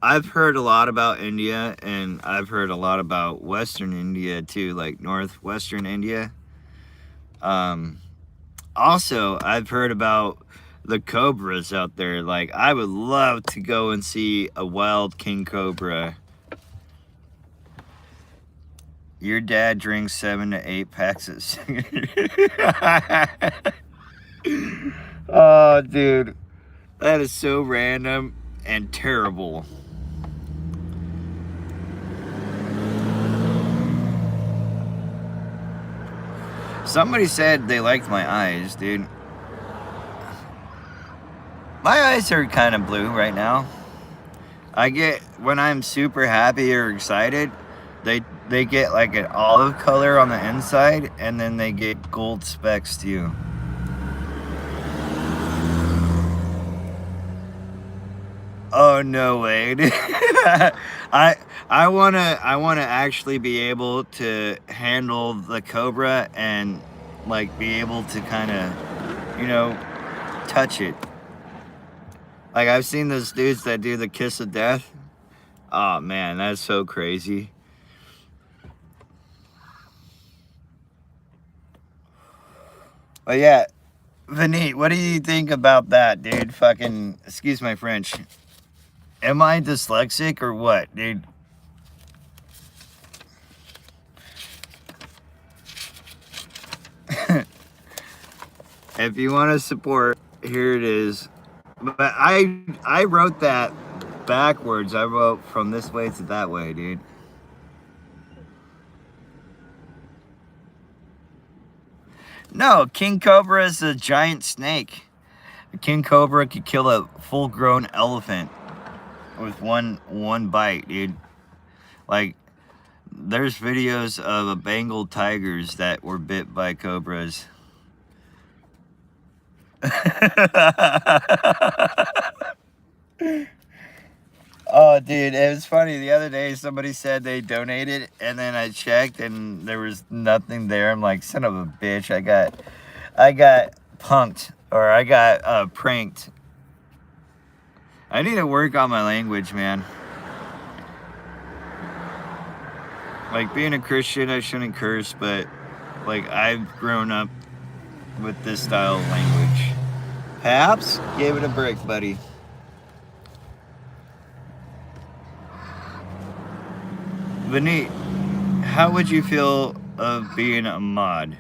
I've heard a lot about India, and I've heard a lot about Western India too, like northwestern India. Also, I've heard about the cobras out there. Like, I would love to go and see a wild king cobra. Your dad drinks 7 to 8 packs of cigarettes. Oh, dude. That is so random and terrible. Somebody said they liked my eyes, dude. My eyes are kind of blue right now. I get, when I'm super happy or excited, they get like an olive color on the inside, and then they get gold specks too. Oh no way. I wanna actually be able to handle the cobra and like be able to kind of, you know, touch it. Like, I've seen those dudes that do the kiss of death. Oh man, that's so crazy. But yeah, Vinny, what do you think about that, dude? Fucking, excuse my French. Am I dyslexic or what, dude? If you want to support, here it is. But I wrote that backwards. I wrote from this way to that way, dude. No, king cobra is a giant snake. A king cobra could kill a full-grown elephant with one bite, dude. Like, there's videos of a Bengal tigers that were bit by cobras. Oh, dude, it was funny. The other day, somebody said they donated, and then I checked, and there was nothing there. I'm like, son of a bitch, I got punked, or I got pranked. I need to work on my language, man. Like, being a Christian, I shouldn't curse, but like, I've grown up with this style of language. Perhaps gave it a break, buddy. Vinny, how would you feel of being a mod?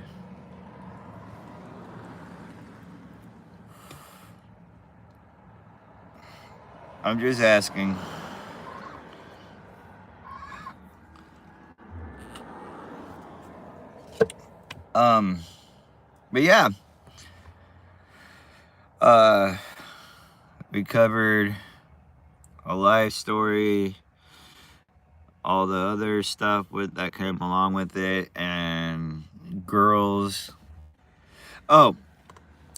I'm just asking. But yeah. We covered a life story, all the other stuff that came along with it, and girls. Oh,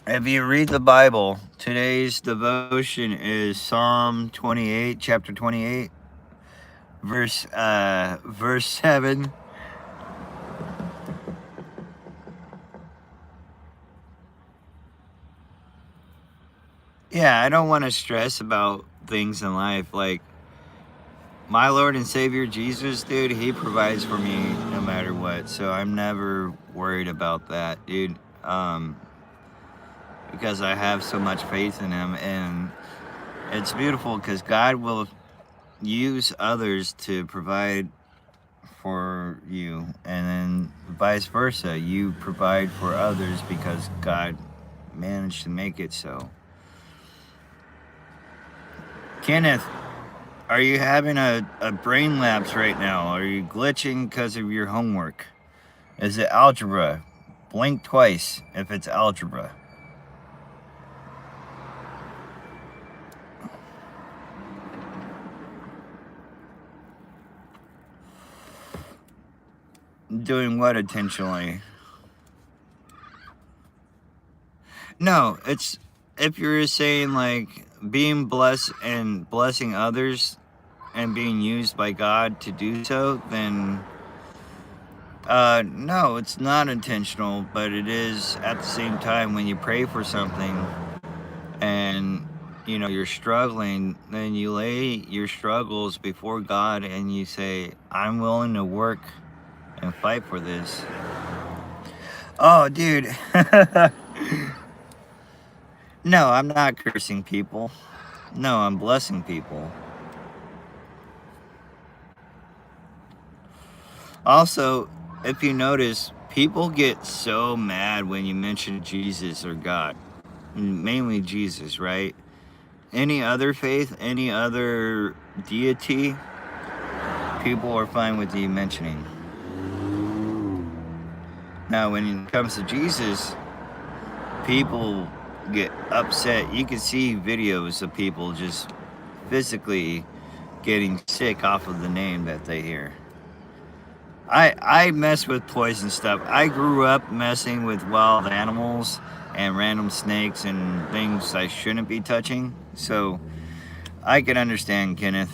if you read the Bible, today's devotion is Psalm 28, chapter 28, verse 7. Yeah, I don't want to stress about things in life. Like, my Lord and Savior Jesus, dude, he provides for me no matter what. So I'm never worried about that, dude. Because I have so much faith in him. And it's beautiful because God will use others to provide for you. And then vice versa. You provide for others because God managed to make it so. Kenneth, are you having a brain lapse right now? Are you glitching because of your homework? Is it algebra? Blink twice if it's algebra. Doing what intentionally? No, it's if you're saying like being blessed and blessing others and being used by God to do so, then no, it's not intentional, but it is at the same time when you pray for something and you know you're struggling, then you lay your struggles before God and you say, I'm willing to work and fight for this. Oh, dude. No, I'm not cursing people. No, I'm blessing people. Also, if you notice, people get so mad when you mention Jesus or God. Mainly Jesus, right? Any other faith, any other deity, people are fine with you mentioning. Now, when it comes to Jesus, people get upset. You can see videos of people just physically getting sick off of the name that they hear. I mess with poison stuff. I grew up messing with wild animals and random snakes and things I shouldn't be touching. So I can understand, Kenneth.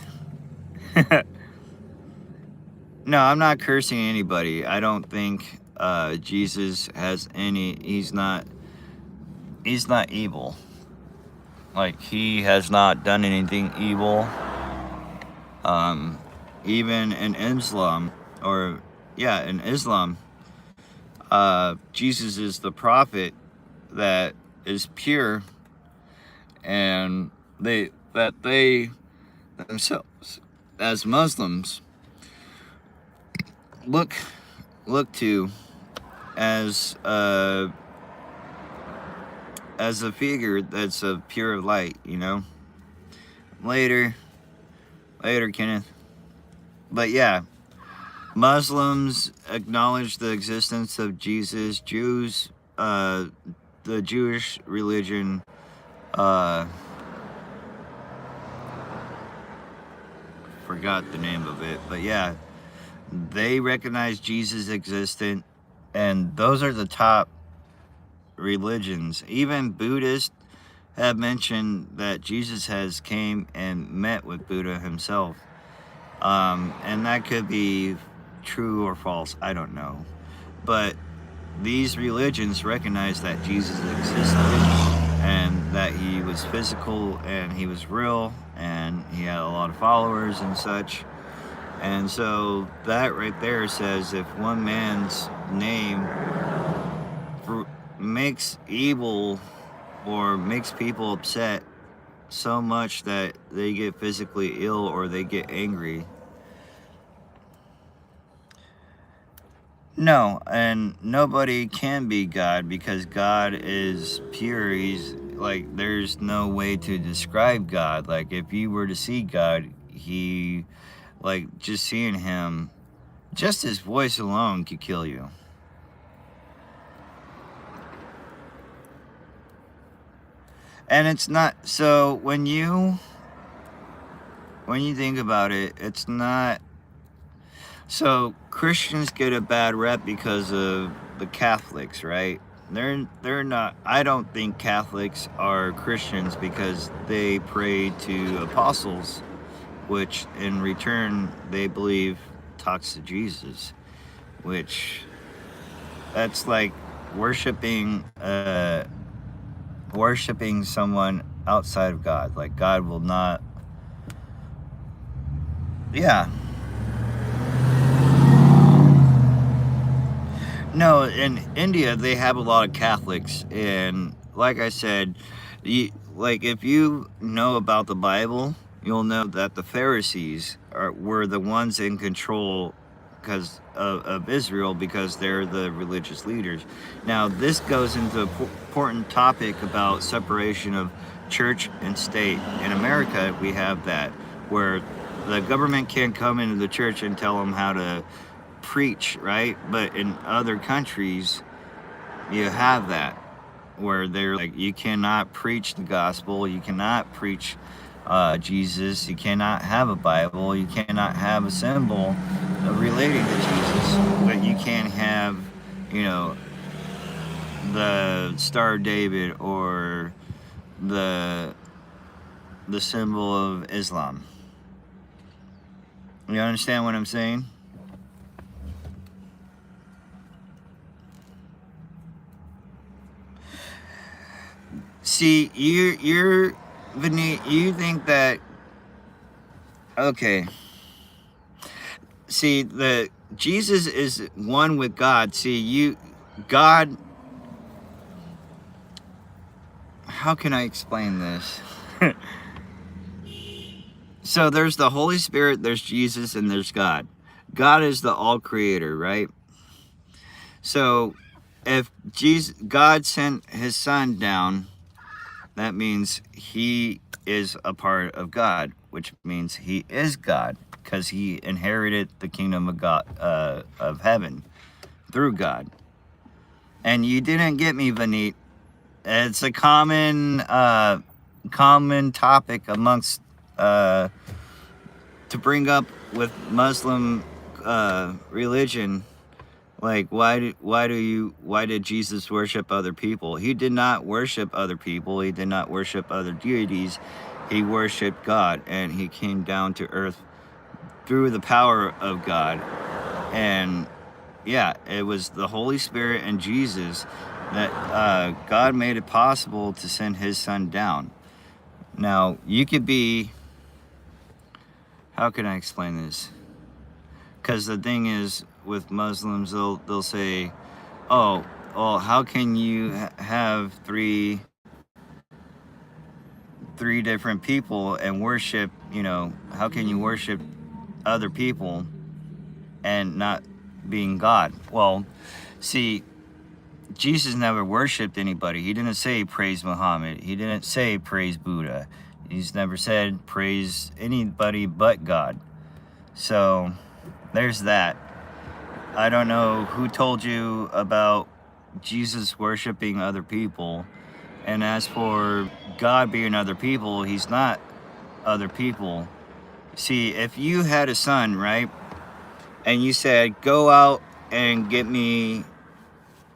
No, I'm not cursing anybody. I don't think Jesus has any. He's not evil. Like, he has not done anything evil. Even in Islam, in Islam, Jesus is the prophet that is pure, and they themselves as Muslims look to as a figure that's of pure light, you know. Later, Kenneth. But yeah, Muslims acknowledge the existence of Jesus. Jews, the Jewish religion, forgot the name of it, but yeah, they recognize Jesus existent, and those are the top religions. Even Buddhists have mentioned that Jesus has came and met with Buddha himself. And that could be true or false, I don't know. But these religions recognize that Jesus existed and that he was physical and he was real and he had a lot of followers and such. And so that right there says if one man's name makes evil or makes people upset so much that they get physically ill or they get angry. No, and nobody can be God because God is pure. He's like, there's no way to describe God. Like, if you were to see God, he, like, just seeing him, just his voice alone could kill you. And it's not, so when you think about it, it's not, so Christians get a bad rep because of the Catholics, right? They're not, I don't think Catholics are Christians because they pray to apostles, which in return they believe talks to Jesus, which that's like worshiping someone outside of God. Like, God will not, yeah. No, in India they have a lot of Catholics, and like I said, like if you know about the Bible, you'll know that the Pharisees were the ones in control because of Israel, because they're the religious leaders. Now this goes into an important topic about separation of church and state. In America, we have that, where the government can't come into the church and tell them how to preach, right? But in other countries, you have that, where they're like, you cannot preach the gospel, you cannot preach Jesus, you cannot have a Bible, you cannot have a symbol relating to Jesus, but you can have, you know, the Star of David or the symbol of Islam. You understand what I'm saying? See, you think that, okay. See, the Jesus is one with God. See, God, how can I explain this? So there's the Holy Spirit, there's Jesus, and there's God. God is the all creator, right? So if God sent his son down, that means he is a part of God, which means he is God, because he inherited the kingdom of God, of heaven, through God. And you didn't get me, Vineet. It's a common topic amongst to bring up with Muslim religion. Like, why did Jesus worship other people? He did not worship other people. He did not worship other deities. He worshiped God, and he came down to earth through the power of God. And yeah, it was the Holy Spirit and Jesus that God made it possible to send his son down. Now, you could be, how can I explain this? Because the thing is, with Muslims, they'll say, oh, well, how can you have three different people and worship, you know, how can you worship other people and not being God? Well, see, Jesus never worshipped anybody. He didn't say praise Muhammad. He didn't say praise Buddha. He's never said praise anybody but God. So there's that. I don't know who told you about Jesus worshiping other people. And as for God being other people, he's not other people. See, if you had a son, right? and you said, go out and get me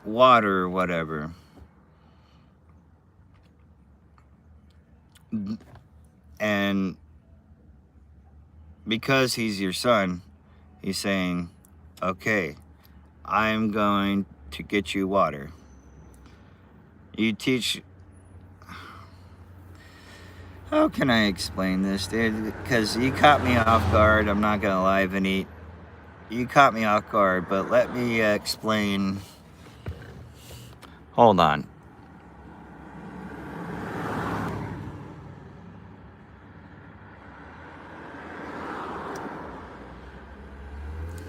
water or whatever. And because he's your son, he's saying, okay, I'm going to get you water. You teach. How can I explain this, dude? Because you caught me off guard. I'm not gonna lie, Vinny. You caught me off guard, but let me explain. Hold on.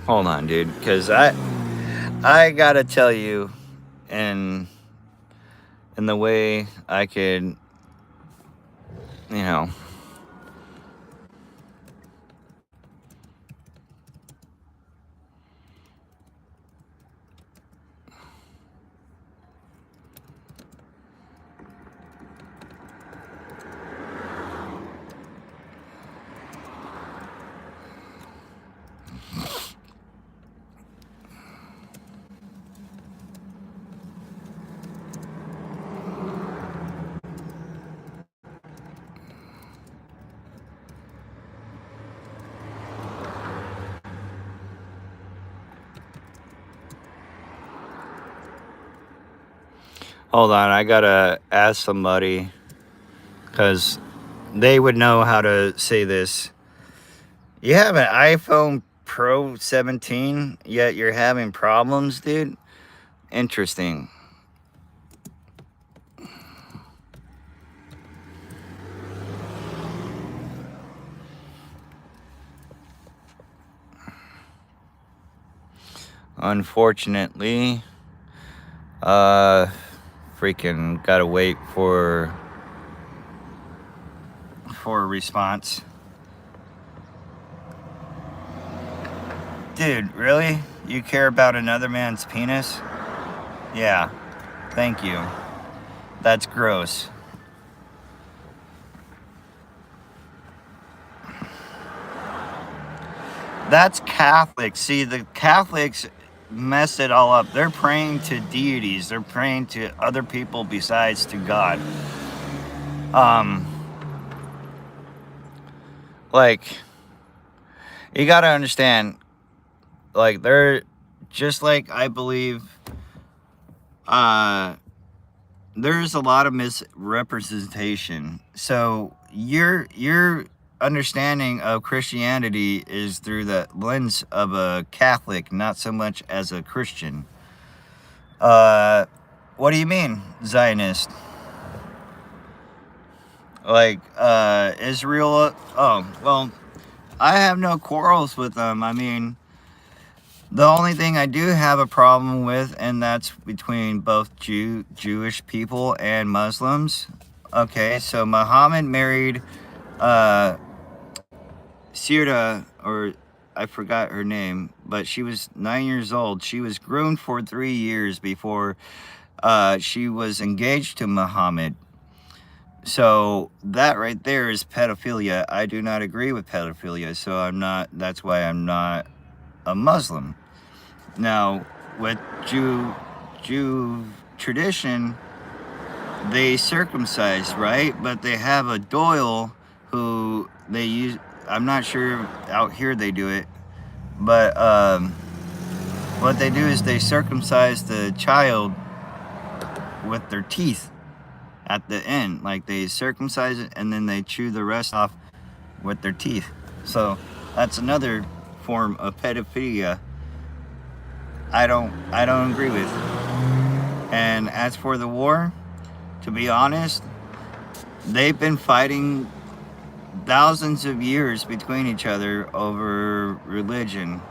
Hold on, dude. Because I gotta tell you, in the way I could, you know. Hold on, I gotta ask somebody, because they would know how to say this. You have an iPhone Pro 17, yet you're having problems, dude? Interesting. Unfortunately, freaking gotta wait for a response. Dude, really? You care about another man's penis? Yeah, thank you. That's gross. That's Catholic. See, the Catholics mess it all up. They're praying to deities. They're praying to other people besides to God. Like, you gotta understand, like, they're just like, I believe, there's a lot of misrepresentation. So your understanding of Christianity is through the lens of a Catholic, not so much as a Christian. What do you mean, Zionist? Like, Israel? Oh, well, I have no quarrels with them. I mean, the only thing I do have a problem with, and that's between both Jewish people and Muslims. Okay, so Muhammad married Sirta, or I forgot her name, but she was 9 years old. She was groomed for 3 years before she was engaged to Muhammad. So that right there is pedophilia. I do not agree with pedophilia, so that's why I'm not a Muslim. Now, with Jew tradition, they circumcise, right? But they have a doyle who they use. I'm not sure out here they do it, but what they do is they circumcise the child with their teeth at the end. Like, they circumcise it and then they chew the rest off with their teeth. So that's another form of pedophilia I don't agree with. And as for the war, to be honest, they've been fighting thousands of years between each other over religion,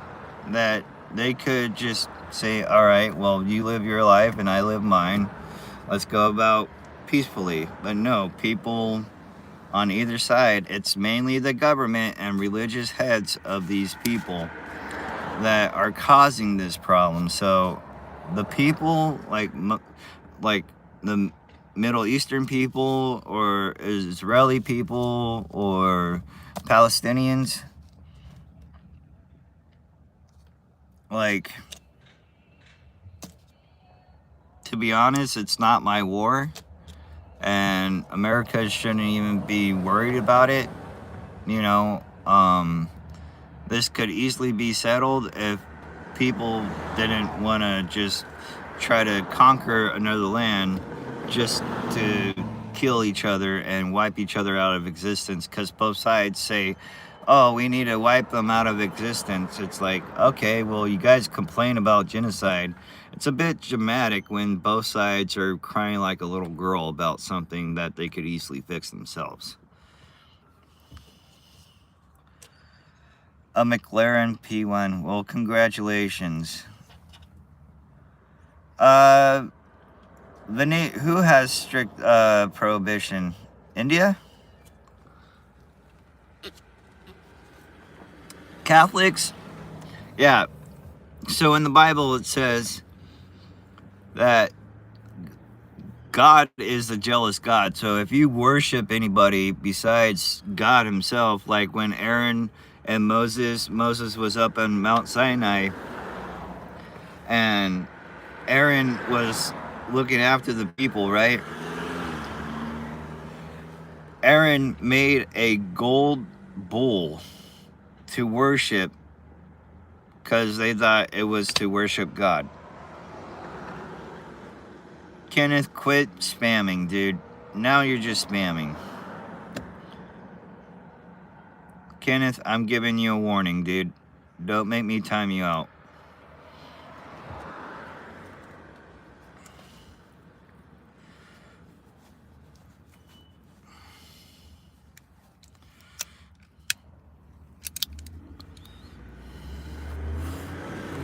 that they could just say, all right, well, you live your life and I live mine. Let's go about peacefully. But no, people on either side, it's mainly the government and religious heads of these people that are causing this problem. So the people, like the Middle Eastern people or Israeli people or Palestinians, like, to be honest, it's not my war, and America shouldn't even be worried about it. You know, this could easily be settled if people didn't want to just try to conquer another land just to kill each other and wipe each other out of existence, because both sides say, oh, we need to wipe them out of existence. It's like, okay, well, you guys complain about genocide. It's a bit dramatic when both sides are crying like a little girl about something that they could easily fix themselves. A McLaren P1. Well, congratulations. Who has strict prohibition? India? Catholics? Yeah. So in the Bible it says that God is the jealous God. So if you worship anybody besides God himself, like when Aaron and Moses was up on Mount Sinai, and Aaron was looking after the people, right? Aaron made a gold bull to worship because they thought it was to worship God. Kenneth, quit spamming, dude. Now you're just spamming. Kenneth, I'm giving you a warning, dude. Don't make me time you out.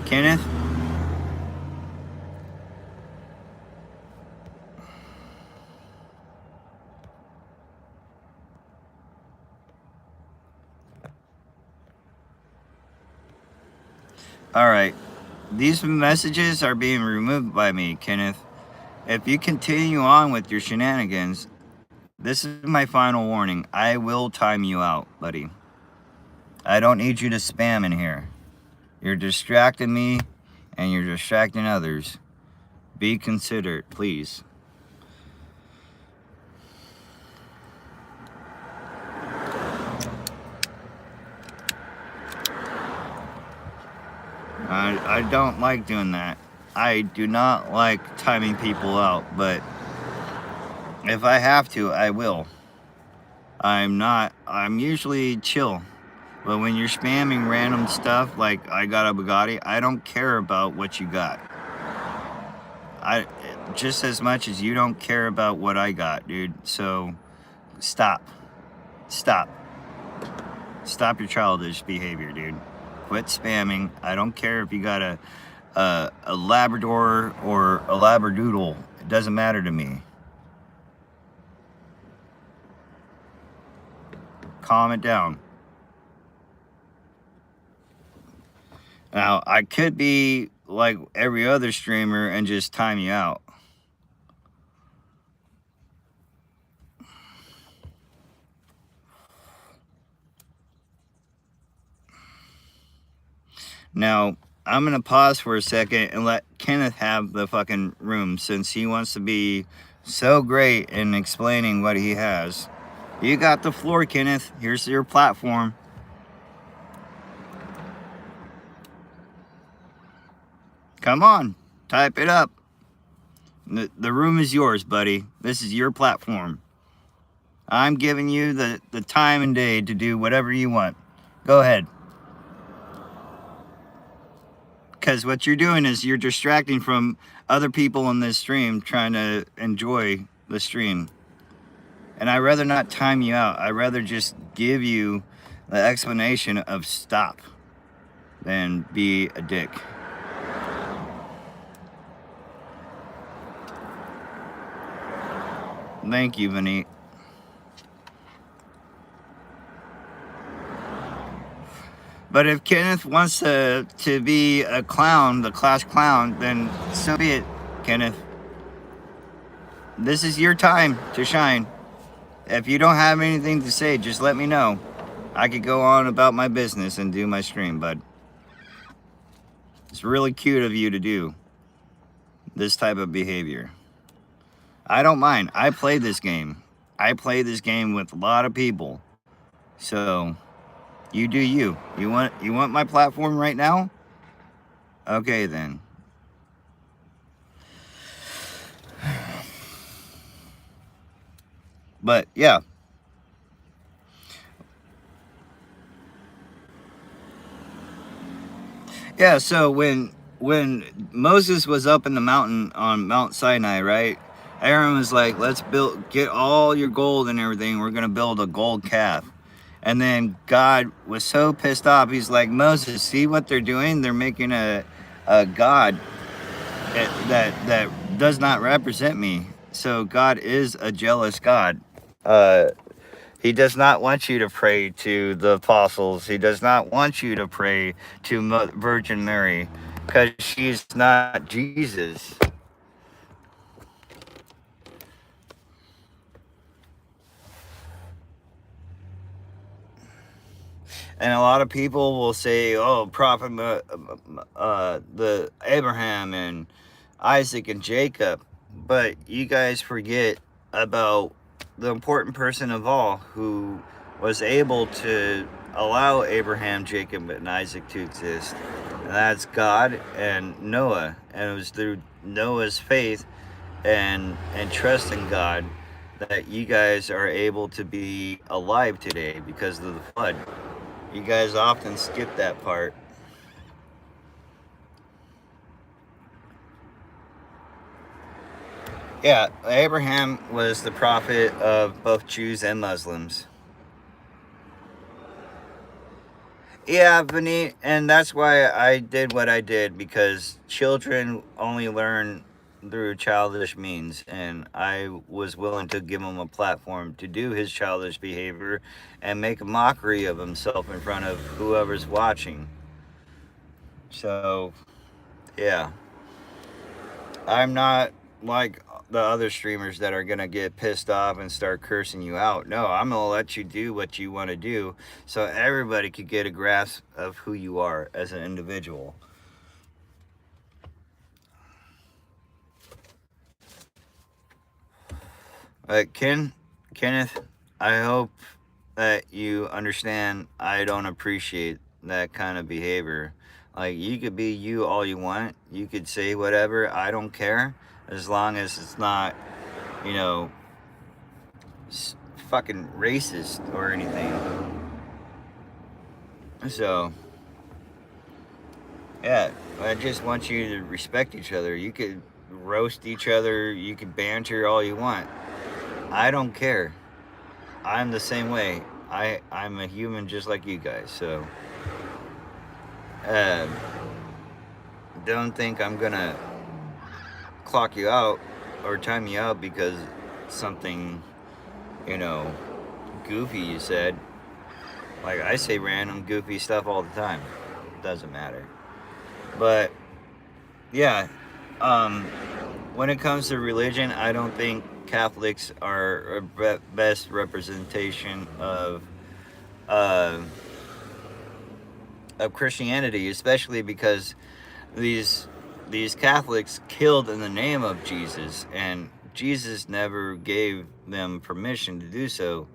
Kenneth? Alright. These messages are being removed by me, Kenneth. If you continue on with your shenanigans, this is my final warning. I will time you out, buddy. I don't need you to spam in here. You're distracting me, and you're distracting others. Be considerate, please. I don't like doing that. I do not like timing people out, but if I have to, I will. I'm usually chill. But when you're spamming random stuff like I got a Bugatti, I don't care about what you got. Just as much as you don't care about what I got, dude. So stop. Stop your childish behavior, dude. Quit spamming. I don't care if you got a Labrador or a Labradoodle. It doesn't matter to me. Calm it down. Now, I could be like every other streamer and just time you out. Now, I'm going to pause for a second and let Kenneth have the fucking room, since he wants to be so great in explaining what he has. You got the floor, Kenneth. Here's your platform. Come on, type it up. The room is yours, buddy. This is your platform. I'm giving you the time and day to do whatever you want. Go ahead. Because what you're doing is you're distracting from other people in this stream trying to enjoy the stream. And I'd rather not time you out. I'd rather just give you the explanation of stop than be a dick. Thank you, Vinny. But if Kenneth wants to be a clown, the class clown, then so be it, Kenneth. This is your time to shine. If you don't have anything to say, just let me know. I could go on about my business and do my stream, bud. It's really cute of you to do this type of behavior. I don't mind. I play this game. I play this game with a lot of people. So you do you. You want my platform right now? Okay then. But yeah. Yeah, so when Moses was up in the mountain on Mount Sinai, right? Aaron was like, "Let's get all your gold and everything. We're gonna build a gold calf." And then God was so pissed off. He's like, "Moses, see what they're doing? They're making a god that does not represent me." So God is a jealous God. He does not want you to pray to the apostles. He does not want you to pray to Virgin Mary, because she's not Jesus. And a lot of people will say, "Oh, Prophet, the Abraham and Isaac and Jacob," but you guys forget about the important person of all, who was able to allow Abraham, Jacob, and Isaac to exist, and that's God and Noah. And it was through Noah's faith and trust in God that you guys are able to be alive today because of the flood. You guys often skip that part. Yeah, Abraham was the prophet of both Jews and Muslims. Yeah, Vinny, and that's why I did what I did, because children only learn through childish means, and I was willing to give him a platform to do his childish behavior and make a mockery of himself in front of whoever's watching. So, yeah. I'm not like the other streamers that are gonna get pissed off and start cursing you out. No, I'm gonna let you do what you want to do, so everybody could get a grasp of who you are as an individual. But Kenneth, I hope that you understand I don't appreciate that kind of behavior. Like, you could be you all you want. You could say whatever. I don't care, as long as it's not, you know, fucking racist or anything. So, yeah, I just want you to respect each other. You could roast each other, you could banter all you want. I don't care. I'm the same way. I'm a human just like you guys. So, uh, don't think I'm gonna clock you out or time you out because something, you know, goofy you said. Like, I say random goofy stuff all the time. Doesn't matter. But yeah, when it comes to religion, I don't think Catholics are a best representation uh, of Christianity, especially because these Catholics killed in the name of Jesus, and Jesus never gave them permission to do so.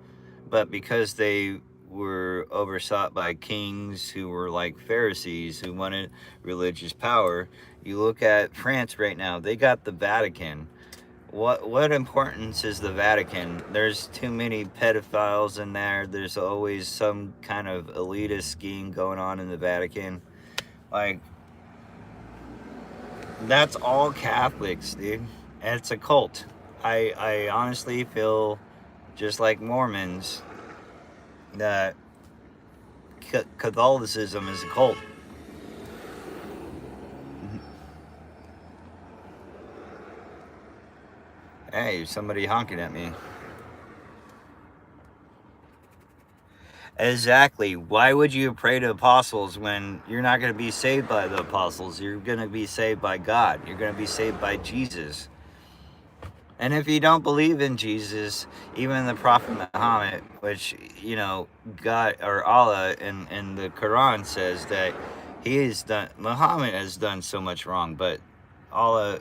But because they were oversought by kings who were like Pharisees who wanted religious power, you look at France right now, they got the Vatican. What importance is the Vatican? There's too many pedophiles in there. There's always some kind of elitist scheme going on in the Vatican. Like, that's all Catholics, dude. And it's a cult. I honestly feel, just like Mormons, that Catholicism is a cult. Hey, somebody honking at me. Exactly. Why would you pray to apostles when you're not going to be saved by the apostles? You're going to be saved by God. You're going to be saved by Jesus. And if you don't believe in Jesus, even the Prophet Muhammad, which, you know, God or Allah in the Quran says that Muhammad has done so much wrong, but Allah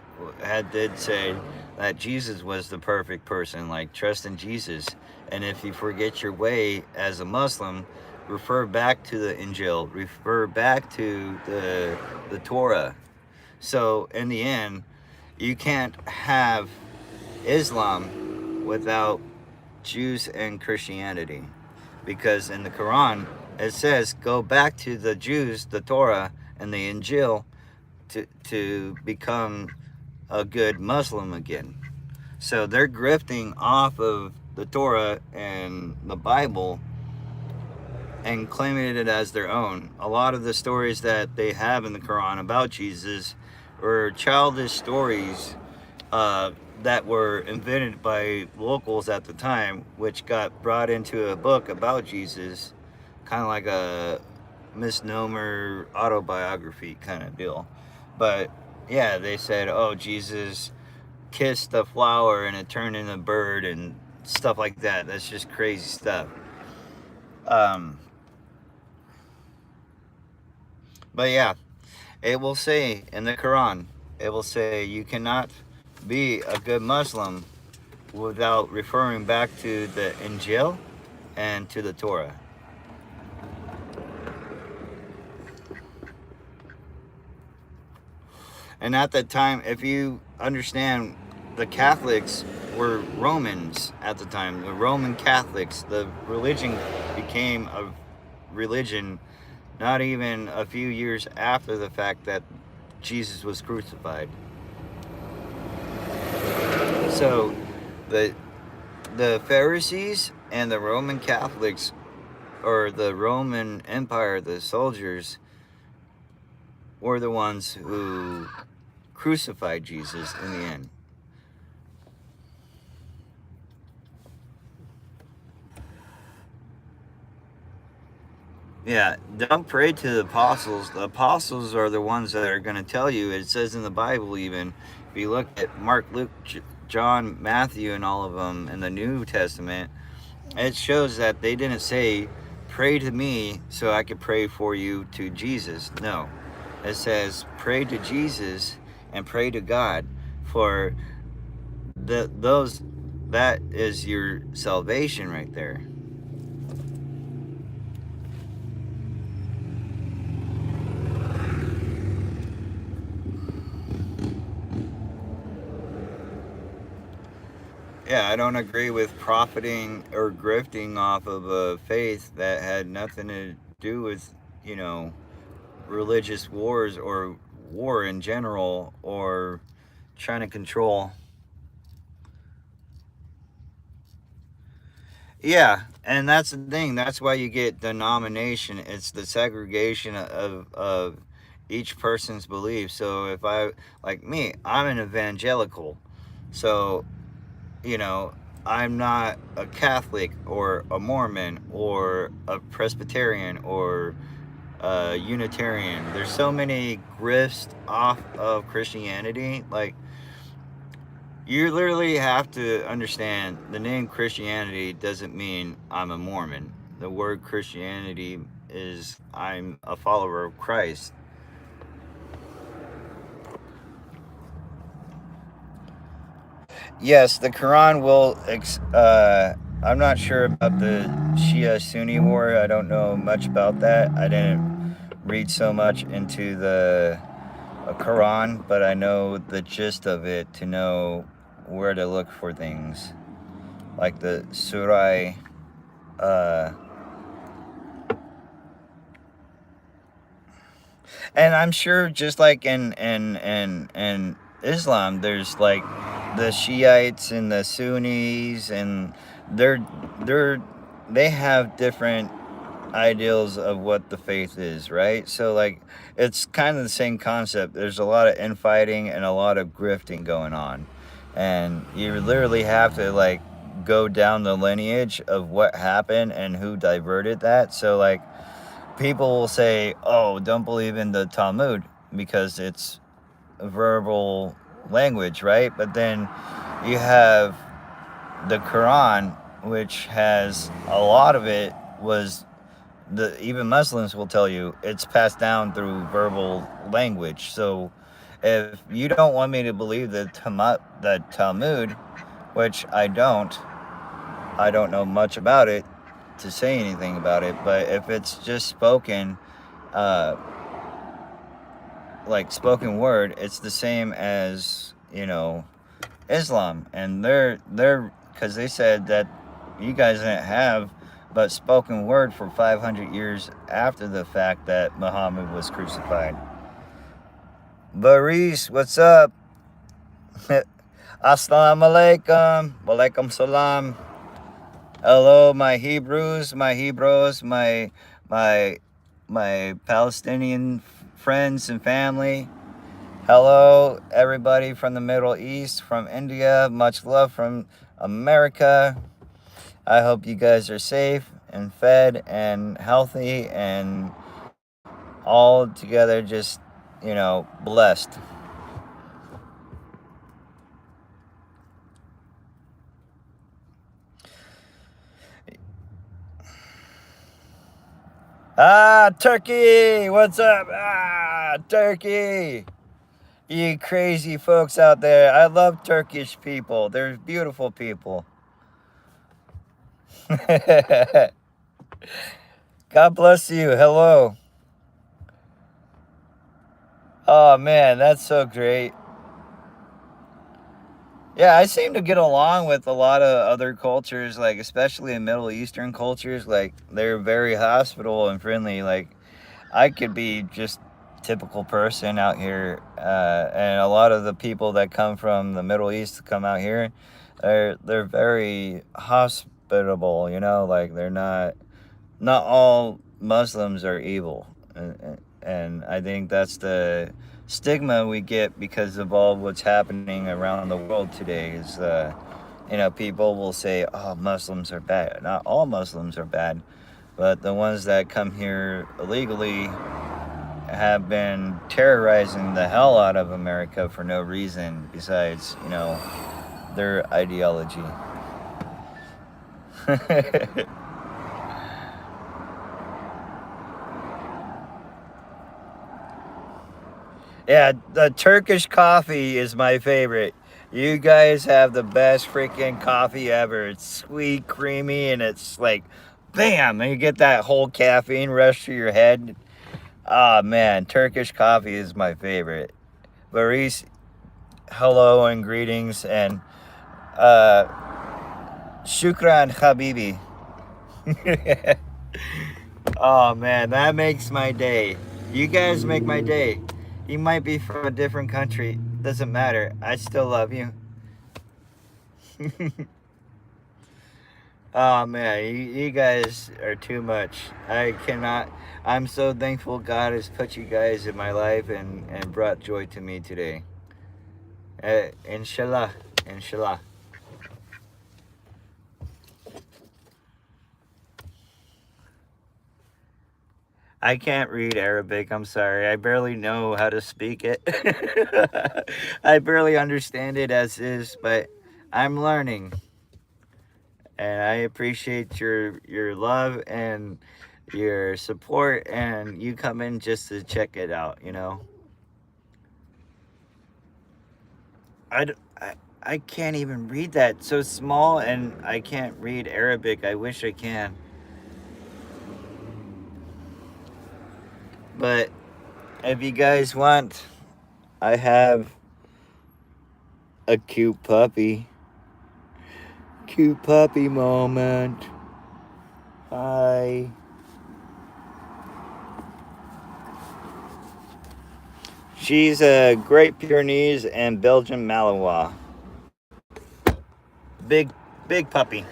did say that Jesus was the perfect person. Like, trust in Jesus, and if you forget your way as a Muslim, refer back to the Injil, refer back to the Torah. So in the end, you can't have Islam without Jews and Christianity, because in the Quran it says go back to the Jews, the Torah, and the Injil to become a good Muslim again. So they're grifting off of the Torah and the Bible and claiming it as their own. A lot of the stories that they have in the Quran about Jesus were childish stories that were invented by locals at the time, which got brought into a book about Jesus, kind of like a misnomer autobiography kind of deal. But yeah, they said, oh, Jesus kissed the flower and it turned into a bird and stuff like that. That's just crazy stuff. But yeah, it will say in the Quran, it will say you cannot be a good Muslim without referring back to the Injil and to the Torah. And at that time, if you understand, the Catholics were Romans at the time. The Roman Catholics, the religion became a religion not even a few years after the fact that Jesus was crucified. So the Pharisees and the Roman Catholics, or the Roman Empire, the soldiers, were the ones who crucified Jesus in the end. Yeah, don't pray to the apostles. The apostles are the ones that are going to tell you. It says in the Bible, even if you look at Mark, Luke, John, Matthew, and all of them in the New Testament, it shows that they didn't say, pray to me so I could pray for you to Jesus. No, it says, pray to Jesus and pray to God, for that is your salvation right there. Yeah, I don't agree with profiting or grifting off of a faith that had nothing to do with, religious wars or war in general, or trying to control. Yeah, and that's the thing. That's why you get denomination. It's the segregation of each person's belief. So if like me, I'm an evangelical. So I'm not a Catholic or a Mormon or a Presbyterian or a Unitarian. There's so many grifts off of Christianity. Like, you literally have to understand the name Christianity doesn't mean I'm a Mormon. The word Christianity is I'm a follower of Christ. Yes, the Quran will. I'm not sure about the Shia-Sunni war. I don't know much about that. I didn't read so much into the Quran, but I know the gist of it to know where to look for things, like the Surah. And I'm sure, just like in Islam, there's like the Shiites and the Sunnis, and they have different ideals of what the faith is, right? So like, it's kind of the same concept. There's a lot of infighting and a lot of grifting going on, and you literally have to like go down the lineage of what happened and who diverted that. So like, people will say, oh, don't believe in the Talmud because it's verbal language, right? But then you have the Quran, which has a lot of it was even Muslims will tell you it's passed down through verbal language. So if you don't want me to believe the Talmud, which I don't know much about it to say anything about it, but if it's just spoken, uh, like spoken word, it's the same as, Islam. And they're because they said that you guys didn't have but spoken word for 500 years after the fact that Muhammad was crucified. Baris, what's up? Assalamu alaikum. Walaikum salam. Hello, my Hebrews, my Hebrews, my Palestinian friends and family. Hello, everybody from the Middle East, from India. Much love from America. I hope you guys are safe and fed and healthy and all together just, blessed. Turkey! What's up? Turkey! You crazy folks out there. I love Turkish people. They're beautiful people. God bless you. Hello. Oh, man, that's so great. Yeah, I seem to get along with a lot of other cultures, like especially in Middle Eastern cultures. Like, they're very hospitable and friendly. Like, I could be just typical person out here, and a lot of the people that come from the Middle East come out here, they're very hospitable. Like they're not all Muslims are evil, and I think that's the stigma we get because of all what's happening around the world today. Is people will say, "Oh, Muslims are bad." Not all Muslims are bad, but the ones that come here illegally have been terrorizing the hell out of America for no reason besides, their ideology. Yeah, the Turkish coffee is my favorite. You guys have the best freaking coffee ever. It's sweet, creamy, and it's like, bam, and you get that whole caffeine rush to your head. Ah, man, Turkish coffee is my favorite. Baris, hello and greetings, and shukran, habibi. Oh, man, that makes my day. You guys make my day. You might be from a different country. Doesn't matter. I still love you. Oh, man, you guys are too much. I'm so thankful God has put you guys in my life and brought joy to me today. Inshallah. I can't read Arabic, I'm sorry. I barely know how to speak it. I barely understand it as is, but I'm learning. And I appreciate your love and your support, and you come in just to check it out, I can't even read that. So small, and I can't read Arabic. I wish I can. But if you guys want, I have a cute puppy. Cute puppy moment. Hi. She's a Great Pyrenees and Belgian Malinois. Big puppy.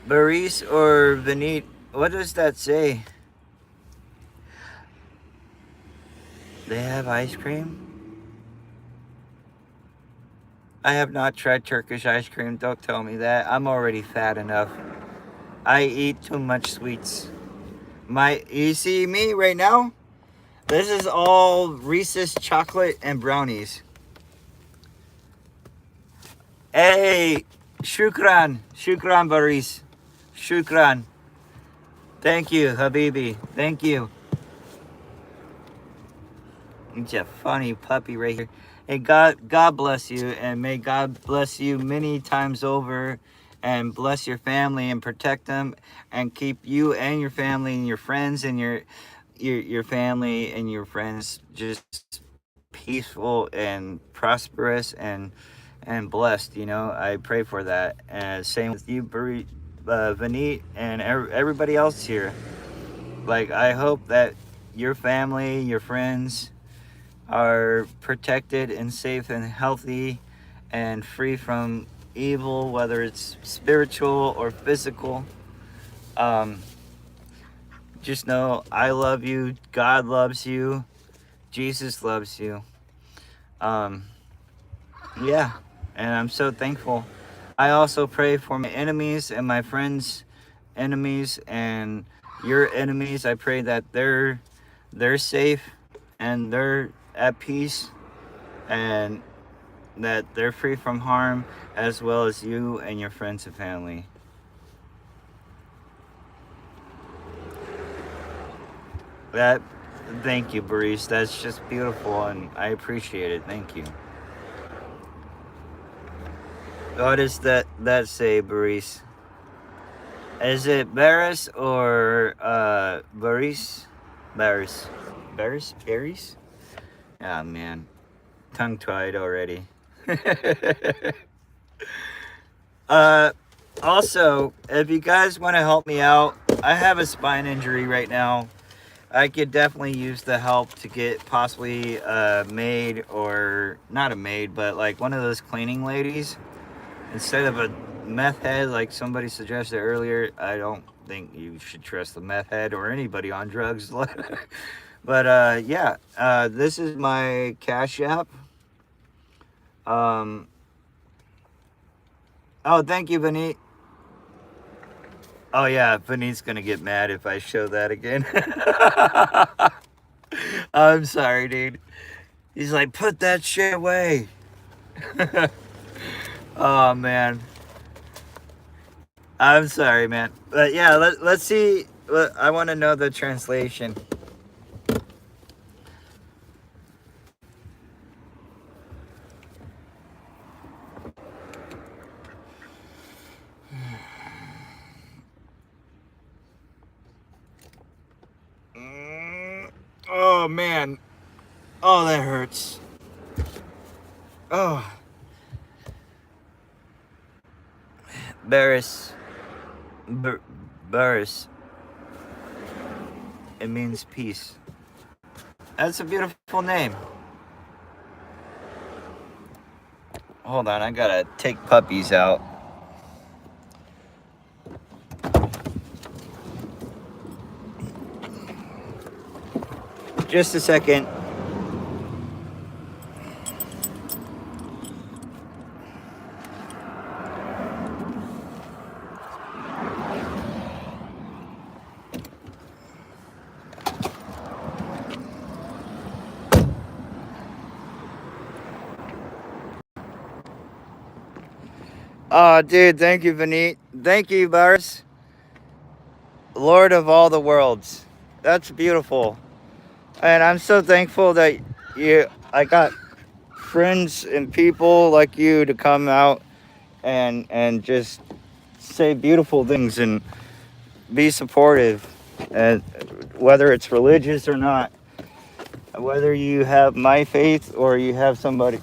Baris or Venit, what does that say? They have ice cream? I have not tried Turkish ice cream. Don't tell me that. I'm already fat enough. I eat too much sweets. You see me right now? This is all Reese's chocolate and brownies. Hey, Shukran. Shukran, Baris. Shukran. Thank you, Habibi. Thank you. He's a funny puppy right here. Hey, God bless you, and may God bless you many times over, and bless your family and protect them, and keep you and your family and your friends and your family and your friends just peaceful and prosperous and blessed. You know, I pray for that. And same with you, Vanit, and everybody else here. Like, I hope that your family, your friends are protected and safe and healthy and free from evil, whether it's spiritual or physical. Um, just know I love you, God loves you, Jesus loves you. Um, yeah, and I'm so thankful. I also pray for my enemies and my friends' enemies and your enemies. I pray that they're safe and they're at peace and that they're free from harm, as well as you and your friends and family. That, thank you, Baris. That's just beautiful, and I appreciate it. Thank you. What does that say, Baris? Is it Baris or Baris? Baris. Baris? Baris? Ah, man. Tongue-tied already. uh, Also, if you guys want to help me out, I have a spine injury right now. I could definitely use the help to get possibly a maid, or not a maid, but like one of those cleaning ladies instead of a meth head like somebody suggested earlier. I don't think you should trust the meth head or anybody on drugs. But yeah, this is my Cash App. Oh, thank you, Vanit. Oh yeah, Vanit's gonna get mad if I show that again. I'm sorry, dude. He's like, put that shit away. Oh man, I'm sorry, man. But yeah, let's see. I want to know the translation. Oh man. Oh, that hurts. Oh, Barris. Barris. It means peace. That's a beautiful name. Hold on, I gotta take puppies out. Just a second. Oh, dude, thank you, Vanit. Thank you, Barris. Lord of all the worlds. That's beautiful. And I'm so thankful that I got friends and people like you to come out and just say beautiful things and be supportive, and whether it's religious or not, whether you have my faith or you have something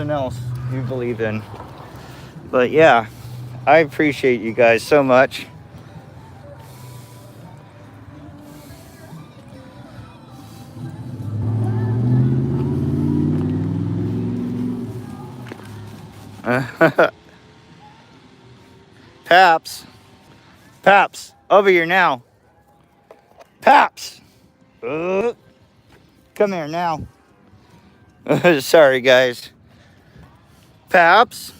else you believe in. But yeah, I appreciate you guys so much. Paps, over here now. Paps, come here now. Sorry, guys. Paps,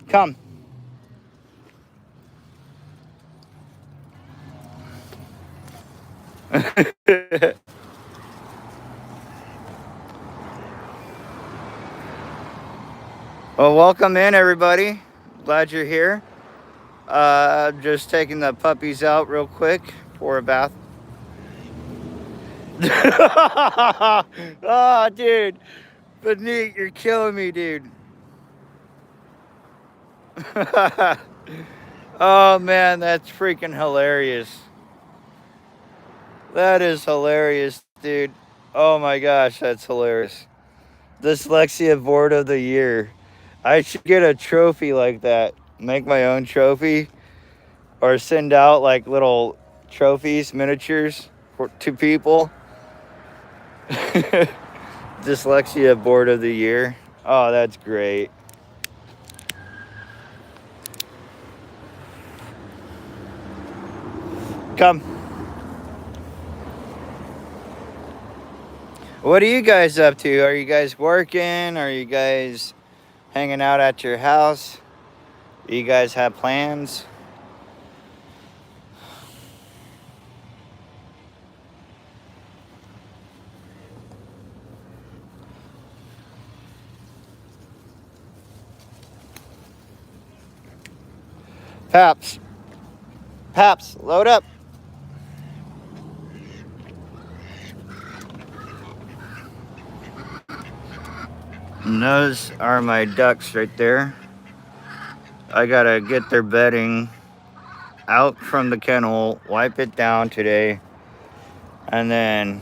come. Well, welcome in, everybody. Glad you're here. Just taking the puppies out real quick for a bath. Oh, dude. Beneath, you're killing me, dude. Oh, man, that's freaking hilarious. That is hilarious, dude. Oh, my gosh, that's hilarious. Dyslexia Board of the Year. I should get a trophy like that. Make my own trophy. Or send out like little trophies, miniatures to people. Dyslexia Board of the Year. Oh, that's great. Come. What are you guys up to? Are you guys working? Are you guys hanging out at your house? Do you guys have plans? Paps. Paps, load up. And those are my ducks right there. I gotta get their bedding out from the kennel, wipe it down today, and then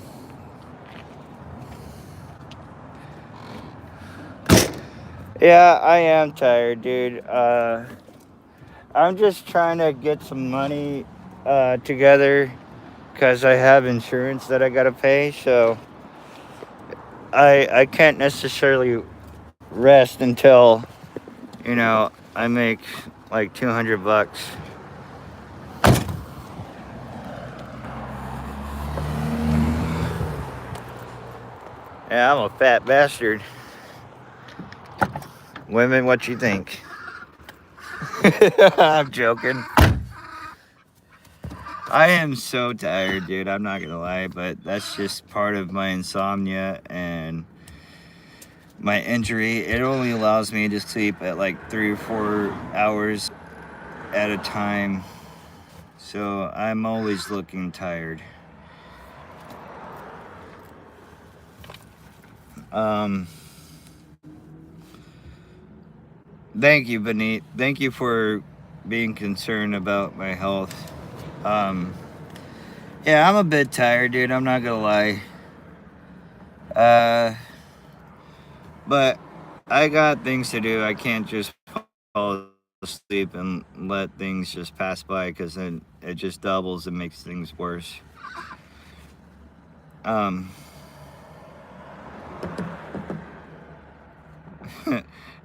yeah, I am tired, dude. I'm just trying to get some money together because I have insurance that I gotta pay, so I can't necessarily rest until, you know, I make like $200. Yeah, I'm a fat bastard. Women, what you think? I'm joking. I am so tired, dude. I'm not gonna lie, but that's just part of my insomnia and my injury. It only allows me to sleep at like 3 or 4 hours at a time, so I'm always looking tired. Thank you, Benit. Thank you for being concerned about my health. Yeah, I'm a bit tired, dude. I'm not gonna lie. But I got things to do. I can't just fall asleep and let things just pass by, because then it just doubles and makes things worse.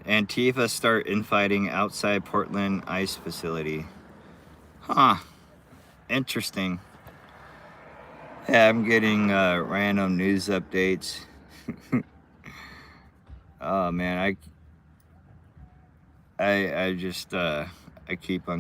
Antifa start infighting outside Portland ICE facility. Huh. Interesting. Yeah, I'm getting random news updates. Oh man, I just I keep on